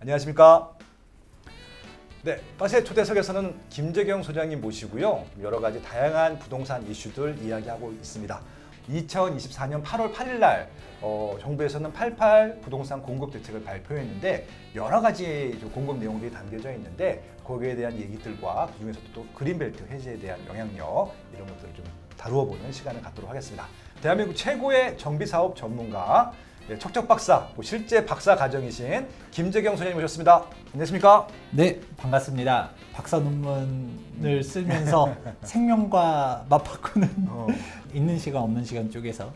안녕하십니까. 네, 빠세 초대석에서는 김재경 소장님 모시고요. 여러 가지 다양한 부동산 이슈들 이야기하고 있습니다. 2024년 8월 8일 날 정부에서는 88 부동산 공급 대책을 발표했는데 여러 가지 공급 내용들이 담겨져 있는데 거기에 대한 얘기들과 그중에서도 또 그린벨트 해제에 대한 영향력 이런 것들을 좀 다루어 보는 시간을 갖도록 하겠습니다. 대한민국 최고의 정비사업 전문가 척척 박사, 실제 박사 과정이신 김재경 소장님 모셨습니다. 안녕하십니까? 네, 반갑습니다. 박사 논문을 쓰면서 생명과 맞바꾸는 있는 시간 없는 시간 쪽에서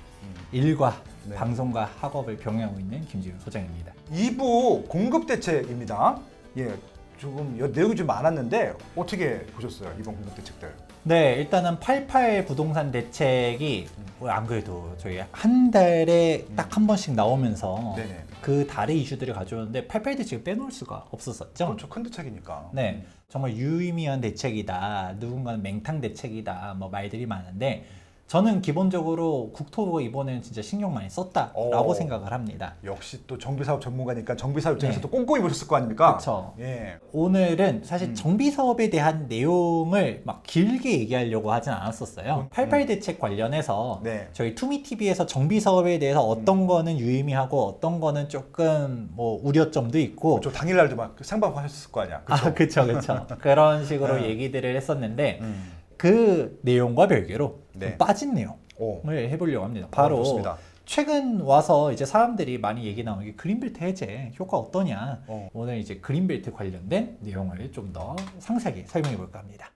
일과 네. 방송과 학업을 병행하고 있는 김재경 소장입니다. 2부 공급 대책입니다. 예, 조금 내용이 좀 많았는데 어떻게 보셨어요? 이번 공급 대책들? 네, 일단은 88 부동산 대책이 안 그래도 저희 한 달에 딱 한 번씩 나오면서 네네. 그 달의 이슈들을 가져오는데 88 대책을 빼놓을 수가 없었었죠. 그렇죠. 큰 대책이니까. 네, 정말 유의미한 대책이다. 누군가는 맹탕 대책이다. 뭐 말들이 많은데 저는 기본적으로 국토부가 이번에는 진짜 신경 많이 썼다라고 생각을 합니다. 역시 또 정비사업 전문가니까 정비사업 입장에서 네. 또 꼼꼼히 보셨을 거 아닙니까? 그렇죠. 예. 오늘은 사실 정비 사업에 대한 내용을 막 길게 얘기하려고 하진 않았었어요. 88 대책 관련해서 네. 저희 투미TV에서 정비 사업에 대해서 어떤 거는 유의미하고 어떤 거는 조금 뭐 우려점도 있고 저 당일날도 막 생방하셨을 거 아니야. 그쵸? 아, 그렇죠. 그런 식으로 얘기들을 했었는데 음. 그 내용과 별개로 네. 좀 빠진 내용을 오. 해보려고 합니다. 바로 좋습니다. 최근 와서 이제 사람들이 많이 얘기 나오는 게 그린벨트 해제 효과 어떠냐. 오늘 이제 그린벨트 관련된 내용을 좀 더 상세하게 설명해 볼까 합니다.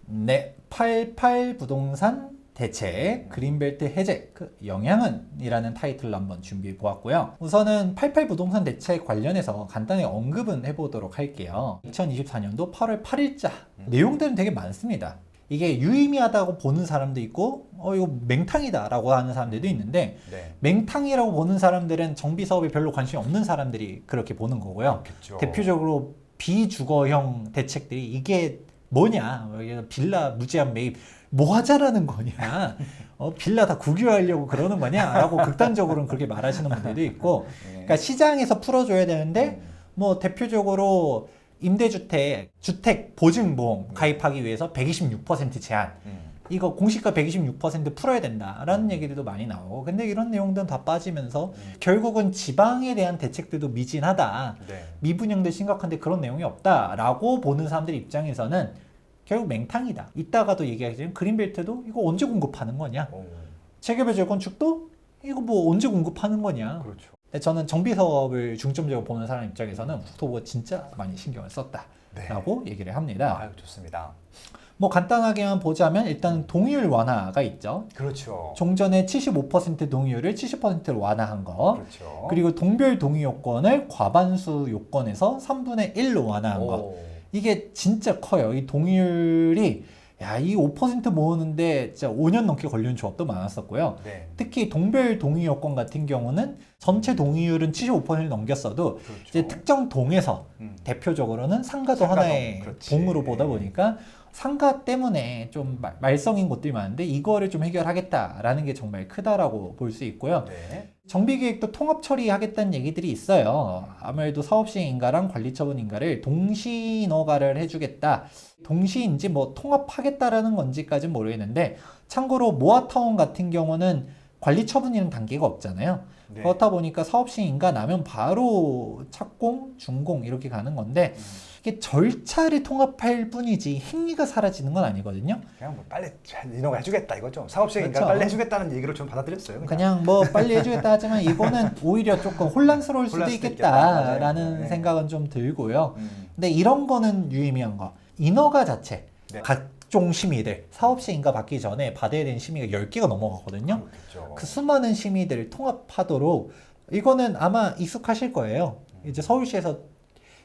네, 88 부동산 대책 그린벨트 해제 그 영향은 이라는 타이틀로 한번 준비해 보았고요. 우선은 88 부동산 대책 관련해서 간단히 언급은 해보도록 할게요. 2024년도 8월 8일자 내용들은 되게 많습니다. 이게 유의미하다고 보는 사람도 있고 이거 맹탕이다 라고 하는 사람들도 있는데 네. 맹탕이라고 보는 사람들은 정비 사업에 별로 관심이 없는 사람들이 그렇게 보는 거고요. 그렇겠죠. 대표적으로 비주거형 대책들이 이게 뭐냐, 빌라 무제한 매입 뭐 하자라는 거냐, 빌라 다 국유화하려고 그러는 거냐 라고 극단적으로는 그렇게 말하시는 분들도 있고, 그러니까 시장에서 풀어줘야 되는데 뭐 대표적으로 임대주택, 주택 보증보험 가입하기 위해서 126% 제한, 이거 공시가 126% 풀어야 된다라는 얘기들도 많이 나오고, 근데 이런 내용들은 다 빠지면서 결국은 지방에 대한 대책들도 미진하다, 네. 미분양도 심각한데 그런 내용이 없다라고 보는 사람들 입장에서는 결국 맹탕이다. 이따가도 얘기하겠지만 그린벨트도 이거 언제 공급하는 거냐, 재개발 재건축도 이거 뭐 언제 공급하는 거냐. 그렇죠. 근데 저는 정비 사업을 중점적으로 보는 사람 입장에서는 국토부가 진짜 많이 신경을 썼다라고 얘기를 합니다. 아유, 좋습니다. 뭐 간단하게만 보자면 일단 동의율 완화가 있죠. 그렇죠. 종전에 75% 동의율을 70%로 완화한 거. 그렇죠. 그리고 동별 동의 요건을 과반수 요건에서 3분의 1로 완화한 거. 이게 진짜 커요. 이 동의율이 이 5% 모으는데 진짜 5년 넘게 걸리는 조합도 많았었고요. 네. 특히 동별 동의 요건 같은 경우는 전체 동의율은 75%를 넘겼어도 그렇죠. 이제 특정 동에서 대표적으로는 상가도 하나의 그렇지. 동으로 보다 보니까 상가 때문에 좀 말썽인 곳들이 많은데 이거를 좀 해결하겠다라는 게 정말 크다라고 볼 수 있고요. 네. 정비계획도 통합 처리하겠다는 얘기들이 있어요. 아무래도 사업시행 인가랑 관리처분 인가를 동시 인허가를 해주겠다. 동시인지 뭐 통합하겠다라는 건지까지는 모르겠는데, 참고로 모아타운 같은 경우는 관리처분이라는 단계가 없잖아요. 네. 그렇다 보니까 사업시행 인가 나면 바로 착공, 준공 이렇게 가는 건데 이게 절차를 통합할 뿐이지 행위가 사라지는 건 아니거든요. 그냥 뭐 빨리 인허가 해주겠다 이거죠. 사업시행인가 그렇죠. 빨리 해주겠다는 얘기로 좀 받아들였어요. 그냥 뭐 빨리 해주겠다 하지만 이거는 오히려 조금 혼란스러울 수도 있겠다라는 네. 생각은 좀 들고요. 근데 이런 거는 유의미한 거. 인허가 자체, 네. 각종 심의들, 사업시행인가 받기 전에 받아야 되는 심의가 10개가 넘어가거든요. 그렇겠죠. 그 수많은 심의들을 통합하도록, 이거는 아마 익숙하실 거예요. 이제 서울시에서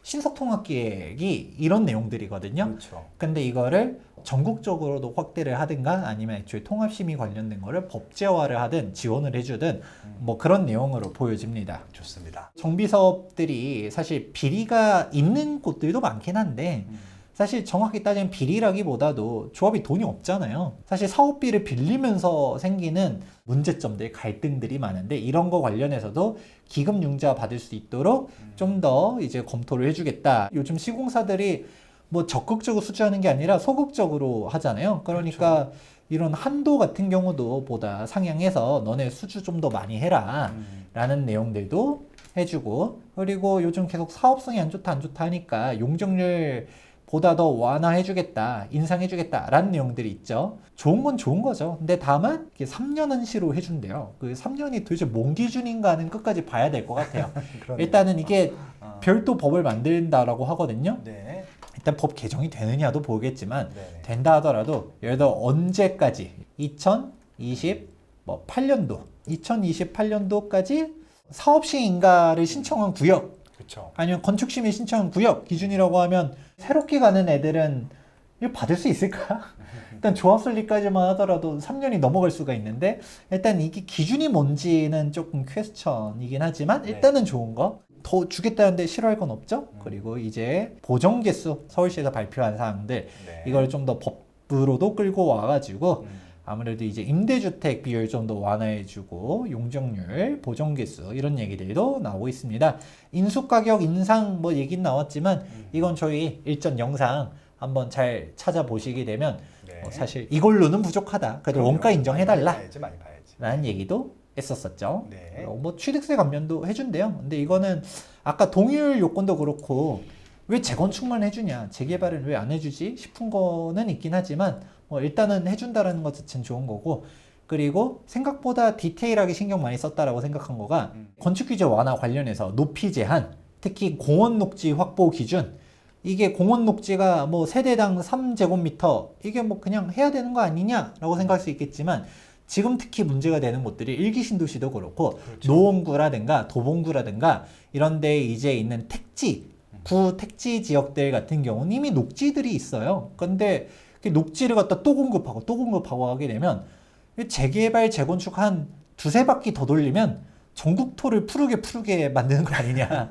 신속통합기획이 이런 내용들이거든요. 그렇죠. 근데 이거를 전국적으로도 확대를 하든가 아니면 애초에 통합심의 관련된 거를 법제화를 하든 지원을 해주든 뭐 그런 내용으로 보여집니다. 좋습니다. 정비 사업들이 사실 비리가 있는 곳들도 많긴 한데 사실 정확히 따지면 비리라기보다도 조합이 돈이 없잖아요. 사실 사업비를 빌리면서 생기는 문제점들, 갈등들이 많은데 이런 거 관련해서도 기금융자 받을 수 있도록 좀 더 이제 검토를 해주겠다. 요즘 시공사들이 뭐 적극적으로 수주하는 게 아니라 소극적으로 하잖아요. 그러니까 이런 한도 같은 경우도 보다 상향해서 너네 수주 좀 더 많이 해라 라는 내용들도 해주고, 그리고 요즘 계속 사업성이 안 좋다 하니까 용적률 보다 더 완화해주겠다, 인상해주겠다 라는 내용들이 있죠. 좋은 건 좋은 거죠. 근데 다만 3년 한시로 해준대요. 그 3년이 도대체 뭔 기준인가는 끝까지 봐야 될 것 같아요. 일단은 이게 별도 법을 만든다라고 하거든요. 네. 일단 법 개정이 되느냐도 보겠지만 네. 된다 하더라도 예를 들어 언제까지 2028년도 2028년도까지 사업시행인가를 신청한 구역 그렇죠. 아니면 건축심의 신청 구역 기준이라고 하면 새롭게 가는 애들은 이거 받을 수 있을까? 일단 조합 설립까지만 하더라도 3년이 넘어갈 수가 있는데 일단 이게 기준이 뭔지는 조금 퀘스천이긴 하지만 일단은 좋은 거. 더 주겠다는데 싫어할 건 없죠? 그리고 이제 보정 개수 서울시에서 발표한 사항들 네. 이걸 좀 더 법으로도 끌고 와가지고 아무래도 이제 임대주택 비율 좀 더 완화해주고 용적률, 보정개수 이런 얘기들도 나오고 있습니다. 인수가격 인상 뭐 얘기는 나왔지만 이건 저희 일전 영상 한번 잘 찾아보시게 되면 네. 사실 이걸로는 부족하다. 그래도 원가 인정해달라 많이 봐야지. 라는 얘기도 했었었죠. 네. 뭐 취득세 감면도 해준대요. 근데 이거는 아까 동의율 요건도 그렇고 왜 재건축만 해주냐, 재개발은 왜 안 해주지 싶은 거는 있긴 하지만 뭐 일단은 해준다라는 것 자체는 좋은 거고, 그리고 생각보다 디테일하게 신경 많이 썼다라고 생각한 거가 건축규제 완화 관련해서 높이 제한, 특히 공원 녹지 확보 기준, 이게 공원 녹지가 뭐 세대당 3제곱미터 이게 뭐 그냥 해야 되는 거 아니냐라고 생각할 수 있겠지만 지금 특히 문제가 되는 곳들이 일기 신도시도 그렇고 그렇죠. 노원구라든가 도봉구라든가 이런 데에 이제 있는 택지, 구 택지 지역들 같은 경우는 이미 녹지들이 있어요. 근데 녹지를 갖다 또 공급하고 하게 되면 재개발, 재건축 한 두세 바퀴 더 돌리면 전국토를 푸르게 만드는 거 아니냐.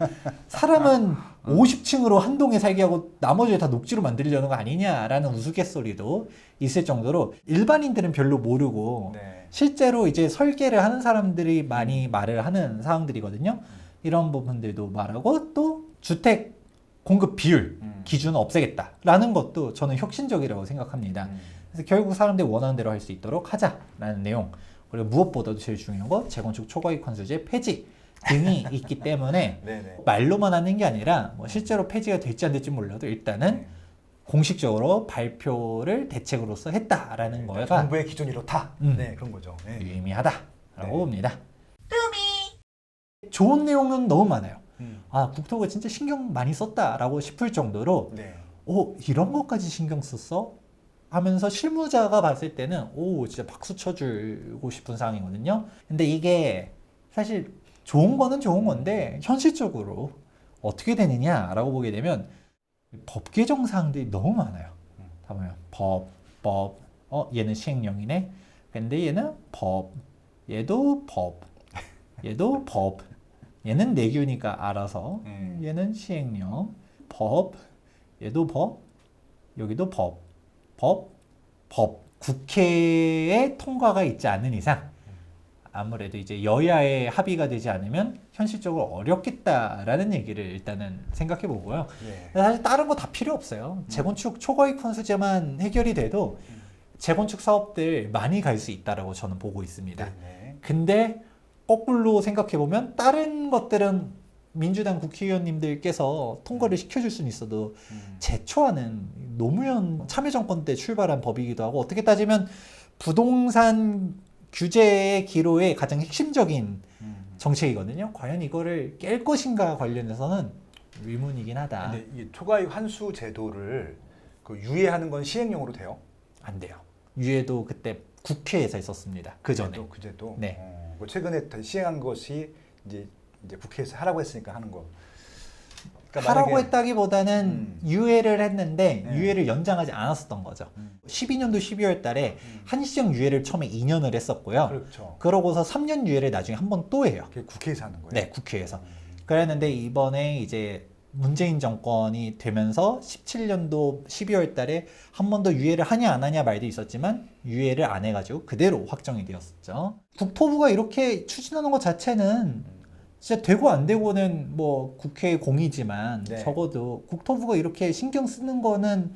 사람은 50층으로 한 동에 살게 하고 나머지 다 녹지로 만들려는 거 아니냐라는 우스갯소리도 있을 정도로 일반인들은 별로 모르고 네. 실제로 이제 설계를 하는 사람들이 많이 말을 하는 사항들이거든요. 이런 부분들도 말하고 또 주택 공급 비율 기준을 없애겠다라는 것도 저는 혁신적이라고 생각합니다. 그래서 결국 사람들이 원하는 대로 할 수 있도록 하자라는 내용. 그리고 무엇보다도 제일 중요한 거 재건축 초과이익 환수제 폐지 등이 있기 때문에 네네. 말로만 하는 게 아니라 뭐 실제로 폐지가 될지 안 될지 몰라도 일단은 공식적으로 발표를 대책으로서 했다라는 거가 정부의 기준이 이렇다. 음. 네, 그런 거죠. 네. 유의미하다라고 네. 봅니다. 좋은 내용은 너무 많아요. 아, 국토부가 진짜 신경 많이 썼다라고 싶을 정도로 네. 이런 것까지 신경 썼어? 하면서 실무자가 봤을 때는 진짜 박수 쳐주고 싶은 상황이거든요. 근데 이게 사실 좋은 거는 좋은 건데 현실적으로 어떻게 되느냐라고 보게 되면 법 개정 사항들이 너무 많아요. 다 보면 법, 얘는 시행령이네. 근데 얘는 법, 얘도 법, 얘도 법, 얘는 내규니까 알아서, 얘는 시행령, 법, 얘도 법, 여기도 법. 국회의 통과가 있지 않는 이상 아무래도 이제 여야의 합의가 되지 않으면 현실적으로 어렵겠다라는 얘기를 일단은 생각해 보고요. 네. 사실 다른 거 다 필요 없어요. 재건축 초과이익 환수제만 해결이 돼도 재건축 사업들 많이 갈 수 있다라고 저는 보고 있습니다. 네. 근데 거꾸로 생각해 보면 다른 것들은 민주당 국회의원님들께서 통과를 시켜줄 수는 있어도 제초하는 노무현 참여정권 때 출발한 법이기도 하고 어떻게 따지면 부동산 규제의 기로의 가장 핵심적인 정책이거든요. 과연 이거를 깰 것인가 관련해서는 의문이긴 하다. 근데 이 초과이익 환수 제도를 그 유예하는 건 시행령으로 돼요? 안 돼요. 유예도 그때 국회에서 했었습니다. 그 전에. 그제도. 네. 뭐 최근에 시행한 것이 이제 국회에서 하라고 했으니까 하는 거. 그러니까 하라고 만약에- 했다기보다는 유예를 했는데 네. 유예를 연장하지 않았었던 거죠. 12년도 12월 달에 한시적 유예를 처음에 2년을 했었고요. 그렇죠. 그러고서 3년 유예를 나중에 한 번 또 해요. 그게 국회에서 하는 거예요? 네, 국회에서. 그랬는데 이번에 이제 문재인 정권이 되면서 17년도 12월 달에 한 번 더 유예를 하냐 안 하냐 말도 있었지만 유예를 안 해가지고 그대로 확정이 되었었죠. 국토부가 이렇게 추진하는 것 자체는 진짜 되고 안 되고는 뭐 국회의 공이지만 네. 적어도 국토부가 이렇게 신경 쓰는 거는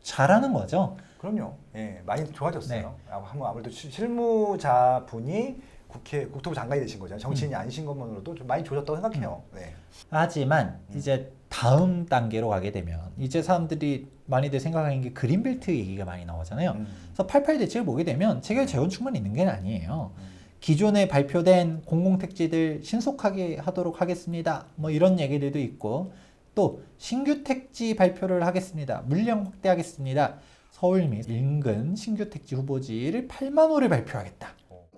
잘하는 거죠. 그럼요. 예, 많이 좋아졌어요. 네. 아무래도 실무자분이 국토부 장관이 되신 거잖아요. 정치인이 아니신 것만으로도 좀 많이 좋아졌다고 생각해요. 네. 하지만 이제 다음 단계로 가게 되면 이제 사람들이 많이들 생각하는 게 그린벨트 얘기가 많이 나오잖아요. 그래서 88 대책을 보게 되면 체결 재건축만 있는 게 아니에요. 기존에 발표된 공공택지들 신속하게 하도록 하겠습니다. 뭐 이런 얘기들도 있고 또 신규 택지 발표를 하겠습니다. 물량 확대하겠습니다. 서울 및 인근 신규 택지 후보지를 8만 호를 발표하겠다.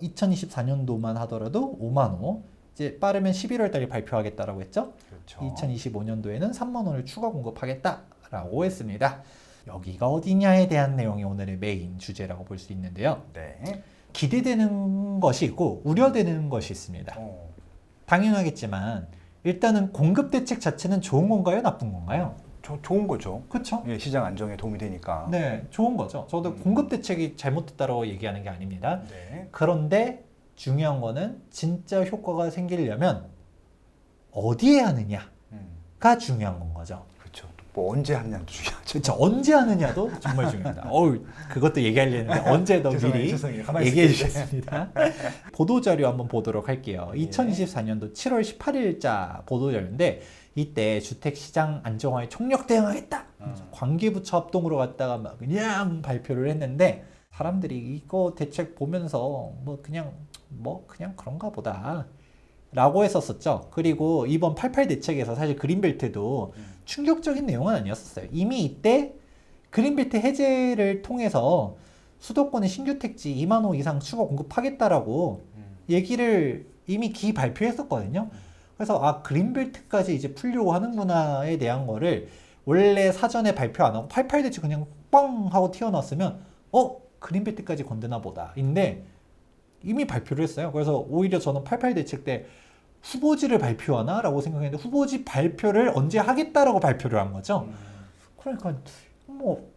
2024년도만 하더라도 5만 호, 이제 빠르면 11월 달에 발표하겠다라고 했죠. 그렇죠. 2025년도에는 3만 호를 추가 공급하겠다라고 했습니다. 여기가 어디냐에 대한 내용이 오늘의 메인 주제라고 볼 수 있는데요. 네. 기대되는 것이 있고 우려되는 것이 있습니다. 당연하겠지만 일단은 공급 대책 자체는 좋은 건가요, 나쁜 건가요? 좋은 거죠. 그렇죠? 예, 시장 안정에 도움이 되니까. 네, 좋은 거죠. 저도 공급 대책이 잘못됐다고 얘기하는 게 아닙니다. 네. 그런데 중요한 거는 진짜 효과가 생기려면 어디에 하느냐가 중요한 건 거죠. 그렇죠. 뭐 언제 하느냐도 중요하죠. 그렇죠. 언제 하느냐도 정말 중요합니다. 그것도 얘기하려는데 언제 더 미리 죄송해요. 가만히 얘기해 있을게요. 주셨습니다. 보도자료 한번 보도록 할게요. 2024년도 7월 18일자 보도자료인데 이때 주택시장 안정화에 총력 대응하겠다. 관계부처 합동으로 갔다가 막 그냥 발표를 했는데 사람들이 이거 대책 보면서 그냥 그런가 보다 라고 했었었죠. 그리고 이번 88 대책에서 사실 그린벨트도 충격적인 내용은 아니었었어요. 이미 이때 그린벨트 해제를 통해서 수도권의 신규 택지 2만 호 이상 추가 공급하겠다라고 얘기를 이미 발표했었거든요. 그래서 그린벨트까지 이제 풀려고 하는구나에 대한 거를 원래 사전에 발표 안 하고 88 대책 그냥 뻥 하고 튀어나왔으면 그린벨트까지 건드나 보다 인데 이미 발표를 했어요. 그래서 오히려 저는 88 대책 때 후보지를 발표하나? 라고 생각했는데 후보지 발표를 언제 하겠다라고 발표를 한 거죠. 그러니까 뭐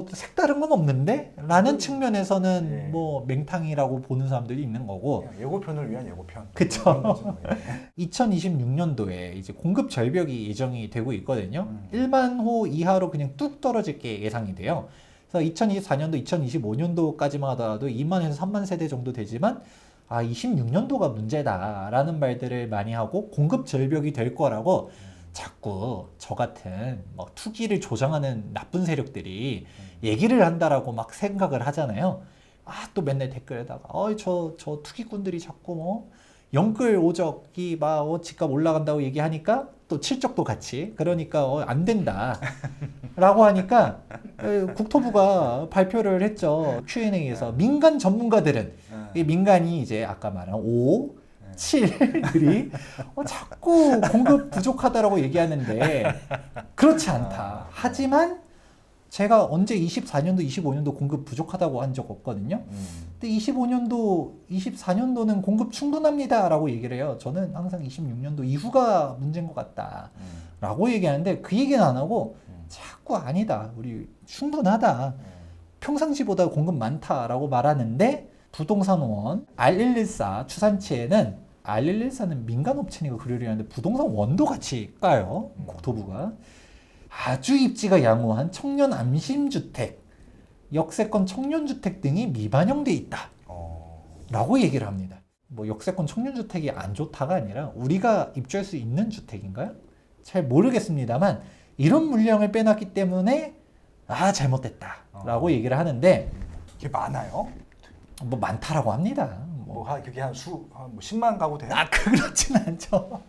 색다른 건 없는데? 라는 측면에서는 네. 맹탕이라고 보는 사람들이 있는 거고. 예고편을 위한 예고편. 그쵸. 2026년도에 이제 공급 절벽이 예정이 되고 있거든요. 1만 호 이하로 그냥 뚝 떨어질 게 예상이 돼요. 그래서 2024년도, 2025년도까지만 하더라도 2만에서 3만 세대 정도 되지만 26년도가 문제다라는 말들을 많이 하고 공급 절벽이 될 거라고 자꾸 저 같은 투기를 조장하는 나쁜 세력들이 얘기를 한다라고 막 생각을 하잖아요. 또 맨날 댓글에다가 저 투기꾼들이 자꾸 영끌 오적이 집값 올라간다고 얘기하니까 또 칠적도 같이 그러니까 안 된다 라고 하니까 국토부가 발표를 했죠. Q&A에서 민간 전문가들은 이 민간이 이제 아까 말한 5, 7들이 자꾸 공급 부족하다라고 얘기하는데 그렇지 않다. 하지만 제가 언제 24년도, 25년도 공급 부족하다고 한 적 없거든요. 근데 25년도, 24년도는 공급 충분합니다 라고 얘기를 해요. 저는 항상 26년도 이후가 문제인 것 같다 라고 얘기하는데 그 얘기는 안 하고 자꾸 아니다. 우리 충분하다. 평상시보다 공급 많다라고 말하는데 부동산원 R114 추산치에는 R114는 민간업체니까 그러려 하는데 부동산원도 같이 까요. 국토부가. 아주 입지가 양호한 청년 암심주택, 역세권 청년주택 등이 미반영돼 있다 라고 얘기를 합니다. 역세권 청년주택이 안 좋다가 아니라 우리가 입주할 수 있는 주택인가요? 잘 모르겠습니다만 이런 물량을 빼놨기 때문에 잘못됐다 라고 얘기를 하는데 이게 많아요? 많다라고 합니다. 그게 한 10만 가구 돼요? 그렇진 않죠.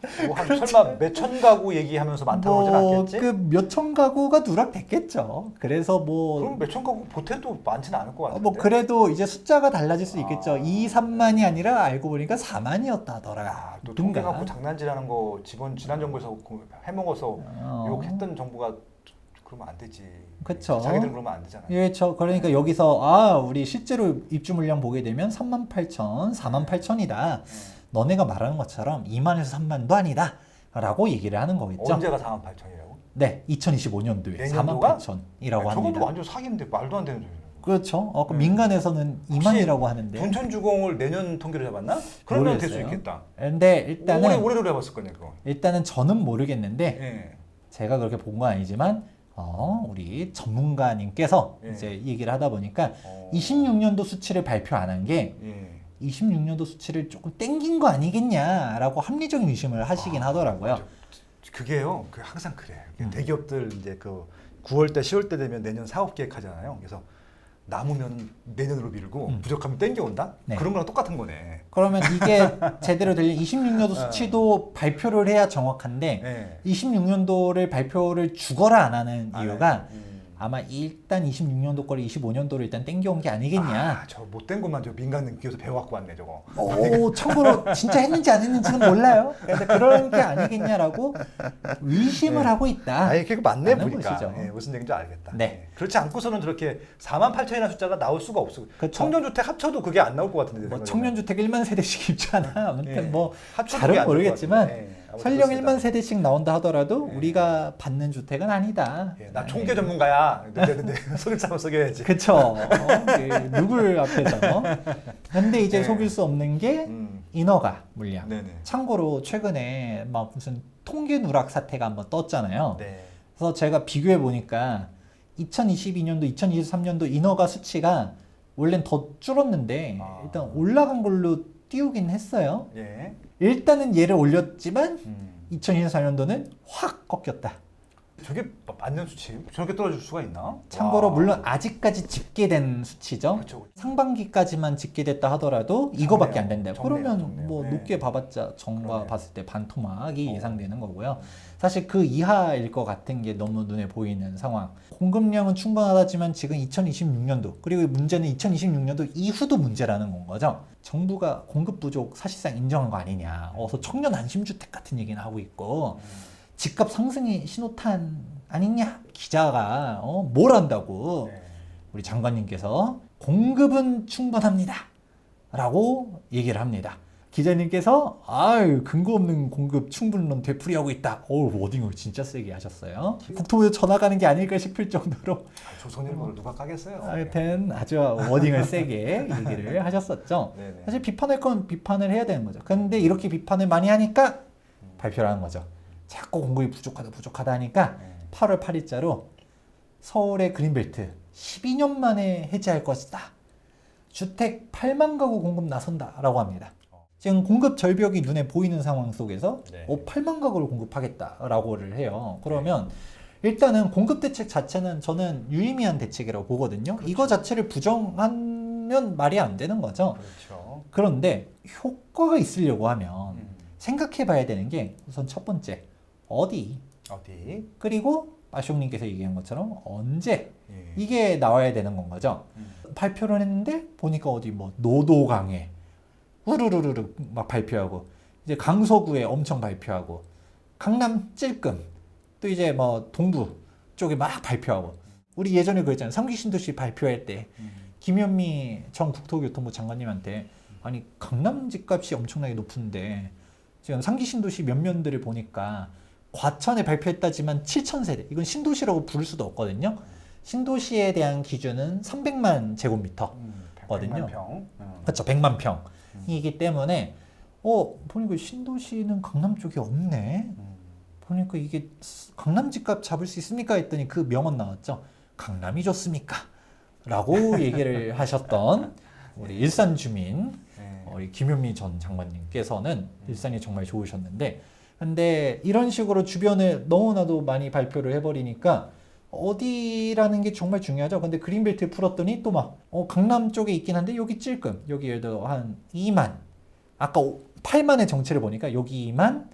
설마 몇천 가구 얘기하면서 많다고 그러진 않겠지? 몇천 가구가 누락됐겠죠. 그래서 그럼 몇천 가구 보태도 많지는 않을 것 같은데. 그래도 이제 숫자가 달라질 수 있겠죠. 2, 3만이 아니라 알고 보니까 4만이었다더라. 또 통계 갖고 장난질하는 거 지난 정부에서 해먹어서 욕했던 정부가 그러면 안 되지. 그렇죠. 자기들은 그러면 안 되잖아요. 그렇죠. 그러니까 여기서 우리 실제로 입주 물량 보게 되면 38,000, 48,000이다. 너네가 말하는 것처럼 2만에서 3만도 아니다. 라고 얘기를 하는 거겠죠. 언제가 48,000이라고? 네, 2025년도에 내년도가? 48,000이라고 저것도 합니다. 완전 사기인데 말도 안 되는 소리예요. 그렇죠. 그럼 네. 민간에서는 2만이라고 하는데. 둔촌주공을 내년 통계로 잡았나? 그러면 될 수 모르겠어요. 있겠다. 근데 일단은 올해로 해봤을 거냐 그거. 일단은 저는 모르겠는데 예. 제가 그렇게 본 건 아니지만 우리 전문가님께서 예. 이제 얘기를 하다 보니까 어. 26년도 수치를 발표 안 한 게 예. 26년도 수치를 조금 땡긴 거 아니겠냐라고 합리적인 의심을 하시긴 하더라고요. 그게요. 그 항상 그래. 음. 대기업들 이제 그 9월 때, 10월 때 되면 내년 사업 계획하잖아요. 그래서 남으면 내년으로 밀고 부족하면 땡겨온다. 네. 그런 거랑 똑같은 거네. 그러면 이게 제대로 될 26년도 수치도 발표를 해야 정확한데 예. 26년도를 발표를 죽어라 안 하는 이유가 네. 아마 일단 26년도 거를 25년도로 일단 땡겨온 게 아니겠냐. 저 못된 것만 저 민간 능기에서 배워갖고 왔네 저거. 참고로 진짜 했는지 안 했는지는 몰라요. 그래서 그런 게 아니겠냐라고 의심을 네. 하고 있다. 아니 그게 맞네 라는 보니까. 것이죠. 예, 무슨 얘기인지 알겠다. 네. 예. 그렇지 않고서는 저렇게 48,000이라는 숫자가 나올 수가 없어. 그쵸. 청년주택 합쳐도 그게 안 나올 것 같은데. 뭐 생각에는. 청년주택 1만 세대씩 입잖아. 아무튼 예. 뭐 합쳐도 그게 잘은 안될것 모르겠지만 같은데. 예. 아무튼 설령 그렇습니다. 1만 세대씩 나온다 하더라도 네. 우리가 받는 주택은 아니다. 예, 나 총계 전문가야. 네. 소리를 한번 속여야지. 그쵸. 누굴 앞에서. 근데 이제 네. 속일 수 없는 게 인허가 물량. 네네. 참고로 최근에 막 무슨 통계 누락 사태가 한번 떴잖아요. 네. 그래서 제가 비교해 보니까 2022년도, 2023년도 인허가 수치가 원래는 더 줄었는데 일단 올라간 걸로 띄우긴 했어요. 예. 일단은 얘를 올렸지만 2024년도는 확 꺾였다. 저게 맞는 수치? 저렇게 떨어질 수가 있나? 참고로 와. 물론 아직까지 집계된 수치죠. 그쵸. 상반기까지만 집계됐다 하더라도 이거밖에 안 된다. 적네요. 그러면 적네요. 뭐 네. 높게 봐봤자 정과 그러네요. 봤을 때 반토막이 예상되는 거고요. 사실 그 이하일 것 같은 게 너무 눈에 보이는 상황. 공급량은 충분하다지만 지금 2026년도 그리고 문제는 2026년도 이후도 문제라는 건 거죠. 정부가 공급 부족 사실상 인정한 거 아니냐. 어서 청년 안심주택 같은 얘기는 하고 있고 집값 상승이 신호탄 아니냐? 기자가 뭘 한다고 네. 우리 장관님께서 공급은 충분합니다 라고 얘기를 합니다. 기자님께서 아유 근거 없는 공급 충분론 되풀이하고 있다. 워딩을 진짜 세게 하셨어요. 국토부에 전화 가는 게 아닐까 싶을 정도로 조선일보를 누가 까겠어요? 하여튼 아주 워딩을 세게 얘기를 하셨었죠. 네네. 사실 비판할 건 비판을 해야 되는 거죠. 근데 이렇게 비판을 많이 하니까 발표를 하는 거죠. 자꾸 공급이 부족하다 하니까 8월 8일자로 서울의 그린벨트 12년 만에 해제할 것이다. 주택 8만 가구 공급 나선다라고 합니다. 지금 공급 절벽이 눈에 보이는 상황 속에서 네. 8만 가구를 공급하겠다라고를 해요. 그러면 일단은 공급 대책 자체는 저는 유의미한 대책이라고 보거든요. 이거 자체를 부정하면 말이 안 되는 거죠. 그렇죠. 그런데 효과가 있으려고 하면 생각해 봐야 되는 게 우선 첫 번째 어디 어디? 그리고 마쇼님께서 얘기한 것처럼 언제 예. 이게 나와야 되는 건 거죠. 발표를 했는데 보니까 어디 뭐 노도강에 후루루루루 막 발표하고 이제 강서구에 엄청 발표하고 강남 찔끔 또 이제 뭐 동부 쪽에 막 발표하고 우리 예전에 그랬잖아요. 삼기 신도시 발표할 때 김현미 전 국토교통부 장관님한테 아니 강남 집값이 엄청나게 높은데 지금 상기 신도시 몇 면들을 보니까 과천에 발표했다지만 7,000세대 이건 신도시라고 부를 수도 없거든요. 신도시에 대한 기준은 300만 제곱미터 100만 평. 그렇죠. 100만 평이기 때문에 보니까 신도시는 강남 쪽에 없네. 보니까 이게 강남 집값 잡을 수 있습니까? 했더니 그 명언 나왔죠. 강남이 좋습니까? 라고 얘기를 하셨던 우리 일산 주민 우리 김현미 전 장관님께서는 일산이 정말 좋으셨는데 근데 이런 식으로 주변에 너무나도 많이 발표를 해버리니까 어디라는 게 정말 중요하죠. 근데 그린벨트 풀었더니 또 막 강남 쪽에 있긴 한데 여기 찔끔 여기 예를 들어 한 2만 아까 8만의 정체를 보니까 여기 2만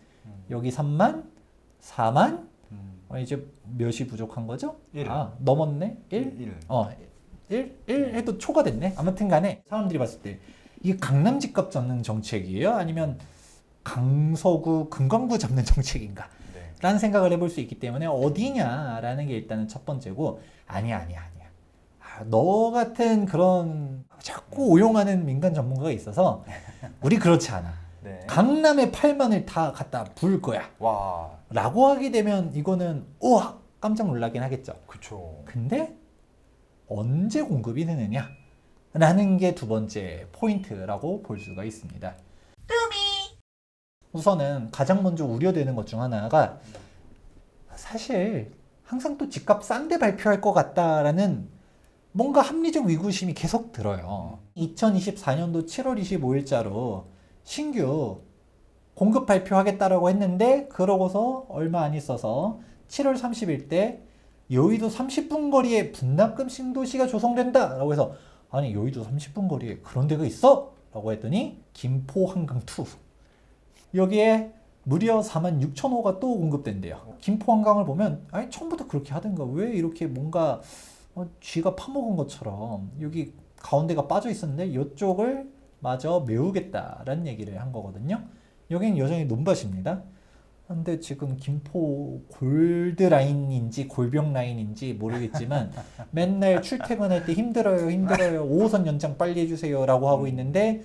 여기 3만 4만 이제 몇이 부족한 거죠? 1. 넘었네? 1? 1 해도 초가 됐네. 아무튼 간에 사람들이 봤을 때 이게 강남 집값 잡는 정책이에요? 아니면 강서구, 금강구 잡는 정책인가? 네. 라는 생각을 해볼 수 있기 때문에 어디냐라는 게 일단은 첫 번째고 아니야. 너 같은 그런 자꾸 오용하는 민간 전문가가 있어서 우리 그렇지 않아. 네. 강남의 8만을 다 갖다 부을 거야 와, 라고 하게 되면 이거는 우와 깜짝 놀라긴 하겠죠. 그쵸. 근데 언제 공급이 되느냐 라는 게 두 번째 포인트라고 볼 수가 있습니다. 우선은 가장 먼저 우려되는 것 중 하나가 사실 항상 또 집값 싼데 발표할 것 같다라는 뭔가 합리적 의구심이 계속 들어요. 2024년도 7월 25일자로 신규 공급 발표하겠다라고 했는데 그러고서 얼마 안 있어서 7월 30일 때 여의도 30분 거리에 분담금 신도시가 조성된다 라고 해서 아니 여의도 30분 거리에 그런 데가 있어? 라고 했더니 김포 한강2 여기에 무려 46,000호가 또 공급된대요. 김포 한강을 보면 아니 처음부터 그렇게 하든가 왜 이렇게 뭔가 쥐가 파먹은 것처럼 여기 가운데가 빠져 있었는데 이쪽을 마저 메우겠다라는 얘기를 한 거거든요. 여기는 여전히 논밭입니다. 근데 지금 김포 골드 라인인지 골병 라인인지 모르겠지만 맨날 출퇴근할 때 힘들어요 5호선 연장 빨리 해주세요 라고 하고 있는데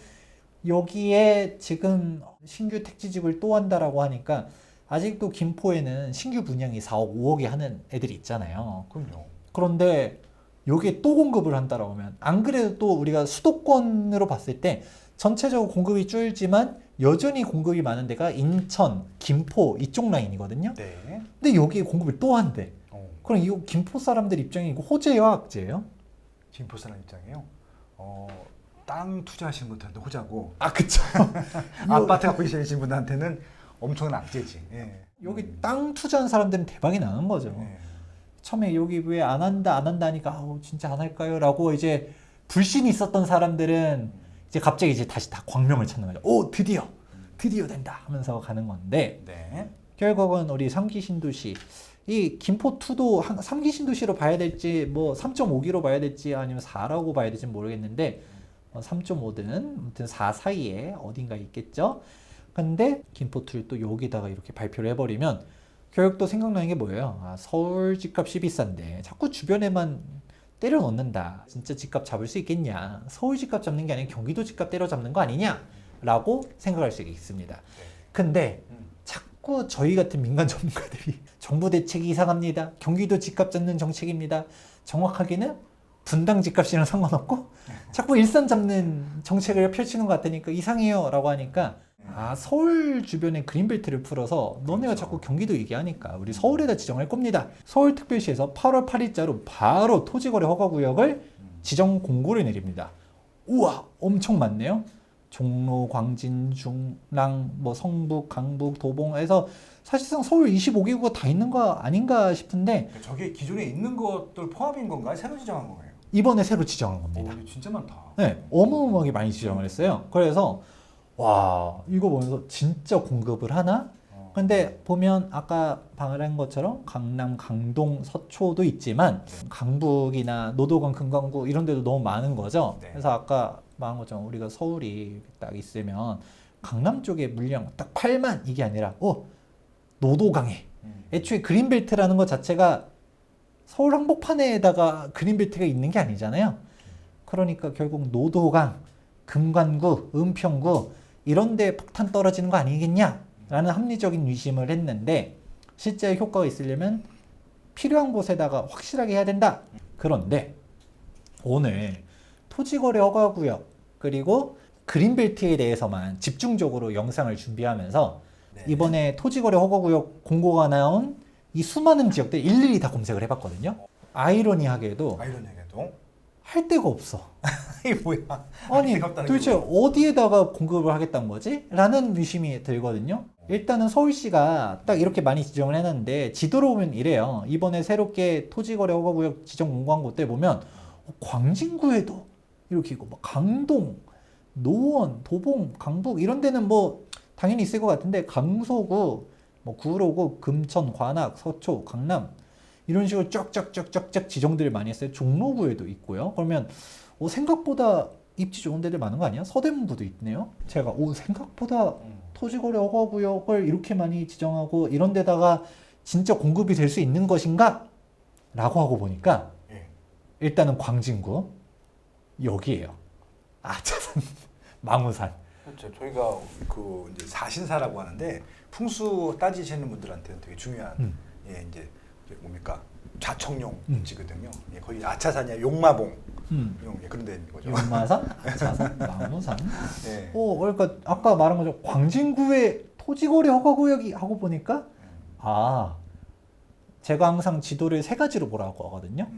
여기에 지금 신규 택지집을 또 한다라고 하니까 아직도 김포에는 신규 분양이 4억 5억에 하는 애들이 있잖아요. 그럼요. 그런데 여기에 또 공급을 한다라고 하면 안 그래도 또 우리가 수도권으로 봤을 때 전체적으로 공급이 줄지만 여전히 공급이 많은 데가 인천, 김포 이쪽 라인이거든요. 네. 근데 여기에 공급을 또 한대. 그럼 이거 김포 사람들 입장에 이거 호재예요, 악재예요? 김포 사람 입장이에요. 땅 투자하신 분들한테 호자고 아, 그쵸. 아파트 갖고 계신 분들한테는 엄청난 악재지. 예. 여기 땅 투자한 사람들은 대박이 나는 거죠. 예. 처음에 여기 왜 안 한다 하니까 아우 진짜 안 할까요? 라고 이제 불신이 있었던 사람들은 이제 갑자기 이제 다시 다 광명을 찾는 거죠. 오 드디어 된다 하면서 가는 건데 네. 결국은 우리 3기 신도시 이 김포2도 3기 신도시로 봐야 될지 뭐 3.5기로 봐야 될지 아니면 4라고 봐야 될지 모르겠는데 3.5든 아무튼 4 사이에 어딘가 있겠죠. 근데 김포2를 또 여기다가 이렇게 발표를 해버리면 결국 또 생각나는 게 뭐예요? 아, 서울 집값이 비싼데 자꾸 주변에만 때려 넣는다. 진짜 집값 잡을 수 있겠냐? 서울 집값 잡는 게 아니라 경기도 집값 때려 잡는 거 아니냐? 라고 생각할 수 있습니다. 근데 자꾸 저희 같은 민간 전문가들이 정부 대책이 이상합니다. 경기도 집값 잡는 정책입니다. 정확하게는 분당 집값이랑 상관없고 자꾸 일산 잡는 정책을 펼치는 것 같으니까 이상해요 라고 하니까 아 서울 주변에 그린벨트를 풀어서 너네가 자꾸 경기도 얘기하니까 우리 서울에다 지정할 겁니다. 서울특별시에서 8월 8일자로 바로 토지거래 허가구역을 지정 공고를 내립니다. 우와 엄청 많네요. 종로, 광진, 중랑, 뭐 성북, 강북, 도봉에서 사실상 서울 25개구가 다 있는 거 아닌가 싶은데 저게 기존에 있는 것들 포함인 건가요? 새로 지정한 건가요? 이번에 새로 지정한 겁니다. 이거 진짜 많다. 네, 어마어마하게 많이 지정을 했어요. 그래서 와 이거 보면서 진짜 공급을 하나? 근데 보면 아까 방을한 것처럼 강남, 강동, 서초도 있지만 강북이나 노도강, 금강구 이런 데도 너무 많은 거죠. 네. 그래서 아까 말한 것처럼 우리가 서울이 딱 있으면 강남 쪽에 물량 딱 8만 이게 아니라 노도강에 애초에 그린벨트라는 것 자체가 서울 한복판에다가 그린벨트가 있는 게 아니잖아요. 그러니까 결국 노도강, 금관구, 은평구 이런 데 폭탄 떨어지는 거 아니겠냐라는 합리적인 의심을 했는데 실제 효과가 있으려면 필요한 곳에다가 확실하게 해야 된다. 그런데 오늘 토지거래 허가구역 그리고 그린벨트에 대해서만 집중적으로 영상을 준비하면서 네. 이번에 토지거래 허가구역 공고가 나온 이 수많은 지역들 일일이 다 검색을 해봤거든요. 아이러니하게도 할 데가 없어. 이게 뭐야? 아니 도대체 어디에다가 공급을 하겠다는 거지? 라는 의심이 들거든요. 일단은 서울시가 딱 이렇게 많이 지정을 해놨는데 지도로 보면 이래요. 이번에 새롭게 토지거래 허가구역 지정 공고한 곳들 보면 광진구에도 이렇게 있고 강동, 노원, 도봉, 강북 이런 데는 뭐 당연히 있을 것 같은데 강서구, 뭐 구로구, 금천, 관악, 서초, 강남 이런 식으로 쫙쫙쫙쫙쫙 지정들을 많이 했어요. 종로구에도 있고요. 그러면 생각보다 입지 좋은 데들 많은 거 아니야? 서대문구도 있네요. 제가 생각보다 토지거래 허가구역을 이렇게 많이 지정하고 이런 데다가 진짜 공급이 될 수 있는 것인가? 라고 하고 보니까 일단은 광진구 여기에요. 아차산, 망우산 그렇죠. 저희가 그 이제 사신사라고 하는데 풍수 따지시는 분들한테는 되게 중요한 예 이제 뭡니까 좌청룡지거든요. 예, 거의 아차산이야 용마봉 예, 그런 데인 거죠. 용마산, 아차산, 마무산. 예. 그러니까 아까 말한 거죠. 광진구의 토지거래 허가구역이 하고 보니까 제가 항상 지도를 세 가지로 보라고 하거든요.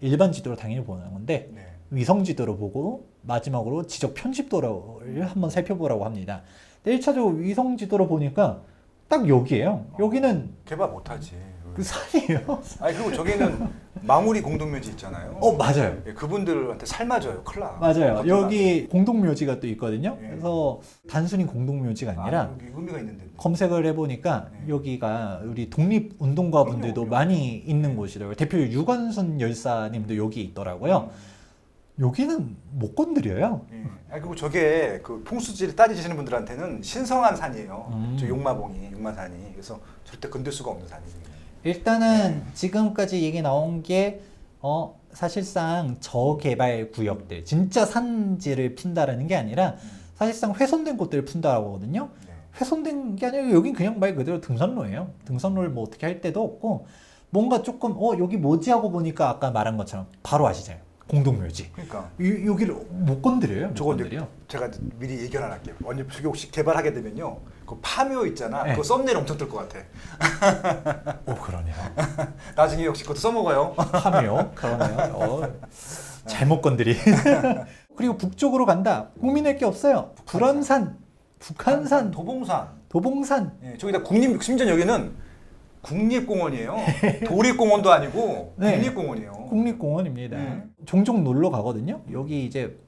일반 지도로 당연히 보는 건데 네. 위성 지도로 보고 마지막으로 지적 편집도를 한번 살펴보라고 합니다. 근데 1차적으로 위성 지도로 보니까 딱 여기예요. 여기는 개발 못하지. 그 산이에요. 아니 그리고 저기는 망우리 공동묘지 있잖아요. 맞아요. 예, 그분들한테 삶아져요. 큰일 나. 맞아요. 어떤 여기 공동묘지가 또 있거든요. 예. 그래서 단순히 공동묘지가 아니라 여기 의미가 있는데. 검색을 해보니까 여기가 우리 독립운동가분들도 그럼요. 많이 있는 곳이더라고요. 대표 유관순 열사님도 여기 있더라고요. 여기는 못 건드려요. 예. 아니 그리고 저게 그 풍수지를 따지시는 분들한테는 신성한 산이에요. 저 용마봉이 용마산이 그래서 절대 건들 수가 없는 산이에요. 일단은 지금까지 얘기 나온 게 사실상 저개발 구역들 진짜 산지를 핀다라는 게 아니라 사실상 훼손된 곳들을 푼다라고 하거든요. 네. 훼손된 게 아니라 여긴 그냥 말 그대로 등산로예요. 등산로를 뭐 어떻게 할 데도 없고 뭔가 조금 여기 뭐지 하고 보니까 아까 말한 것처럼 바로 아시잖아요. 공동묘지. 그러니까 여기를 못 건드려요. 못 저거 이제 건드려. 제가 미리 얘기를 하나 할게요. 언제 저게 혹시 개발하게 되면요, 그 파묘 있잖아. 네. 그거 썸네일 엄청 뜰 것 같아. 그러네요. 나중에 역시 그것도 써먹어요. 하며 그러네요. 잘못 건드리. 그리고 북쪽으로 간다. 고민할 게 없어요. 불원산, 북한산, 도봉산. 예, 저기다 심지어 여기는 국립공원이에요. 네. 도립공원도 아니고 네. 국립공원이에요. 국립공원입니다. 종종 놀러 가거든요. 여기 이제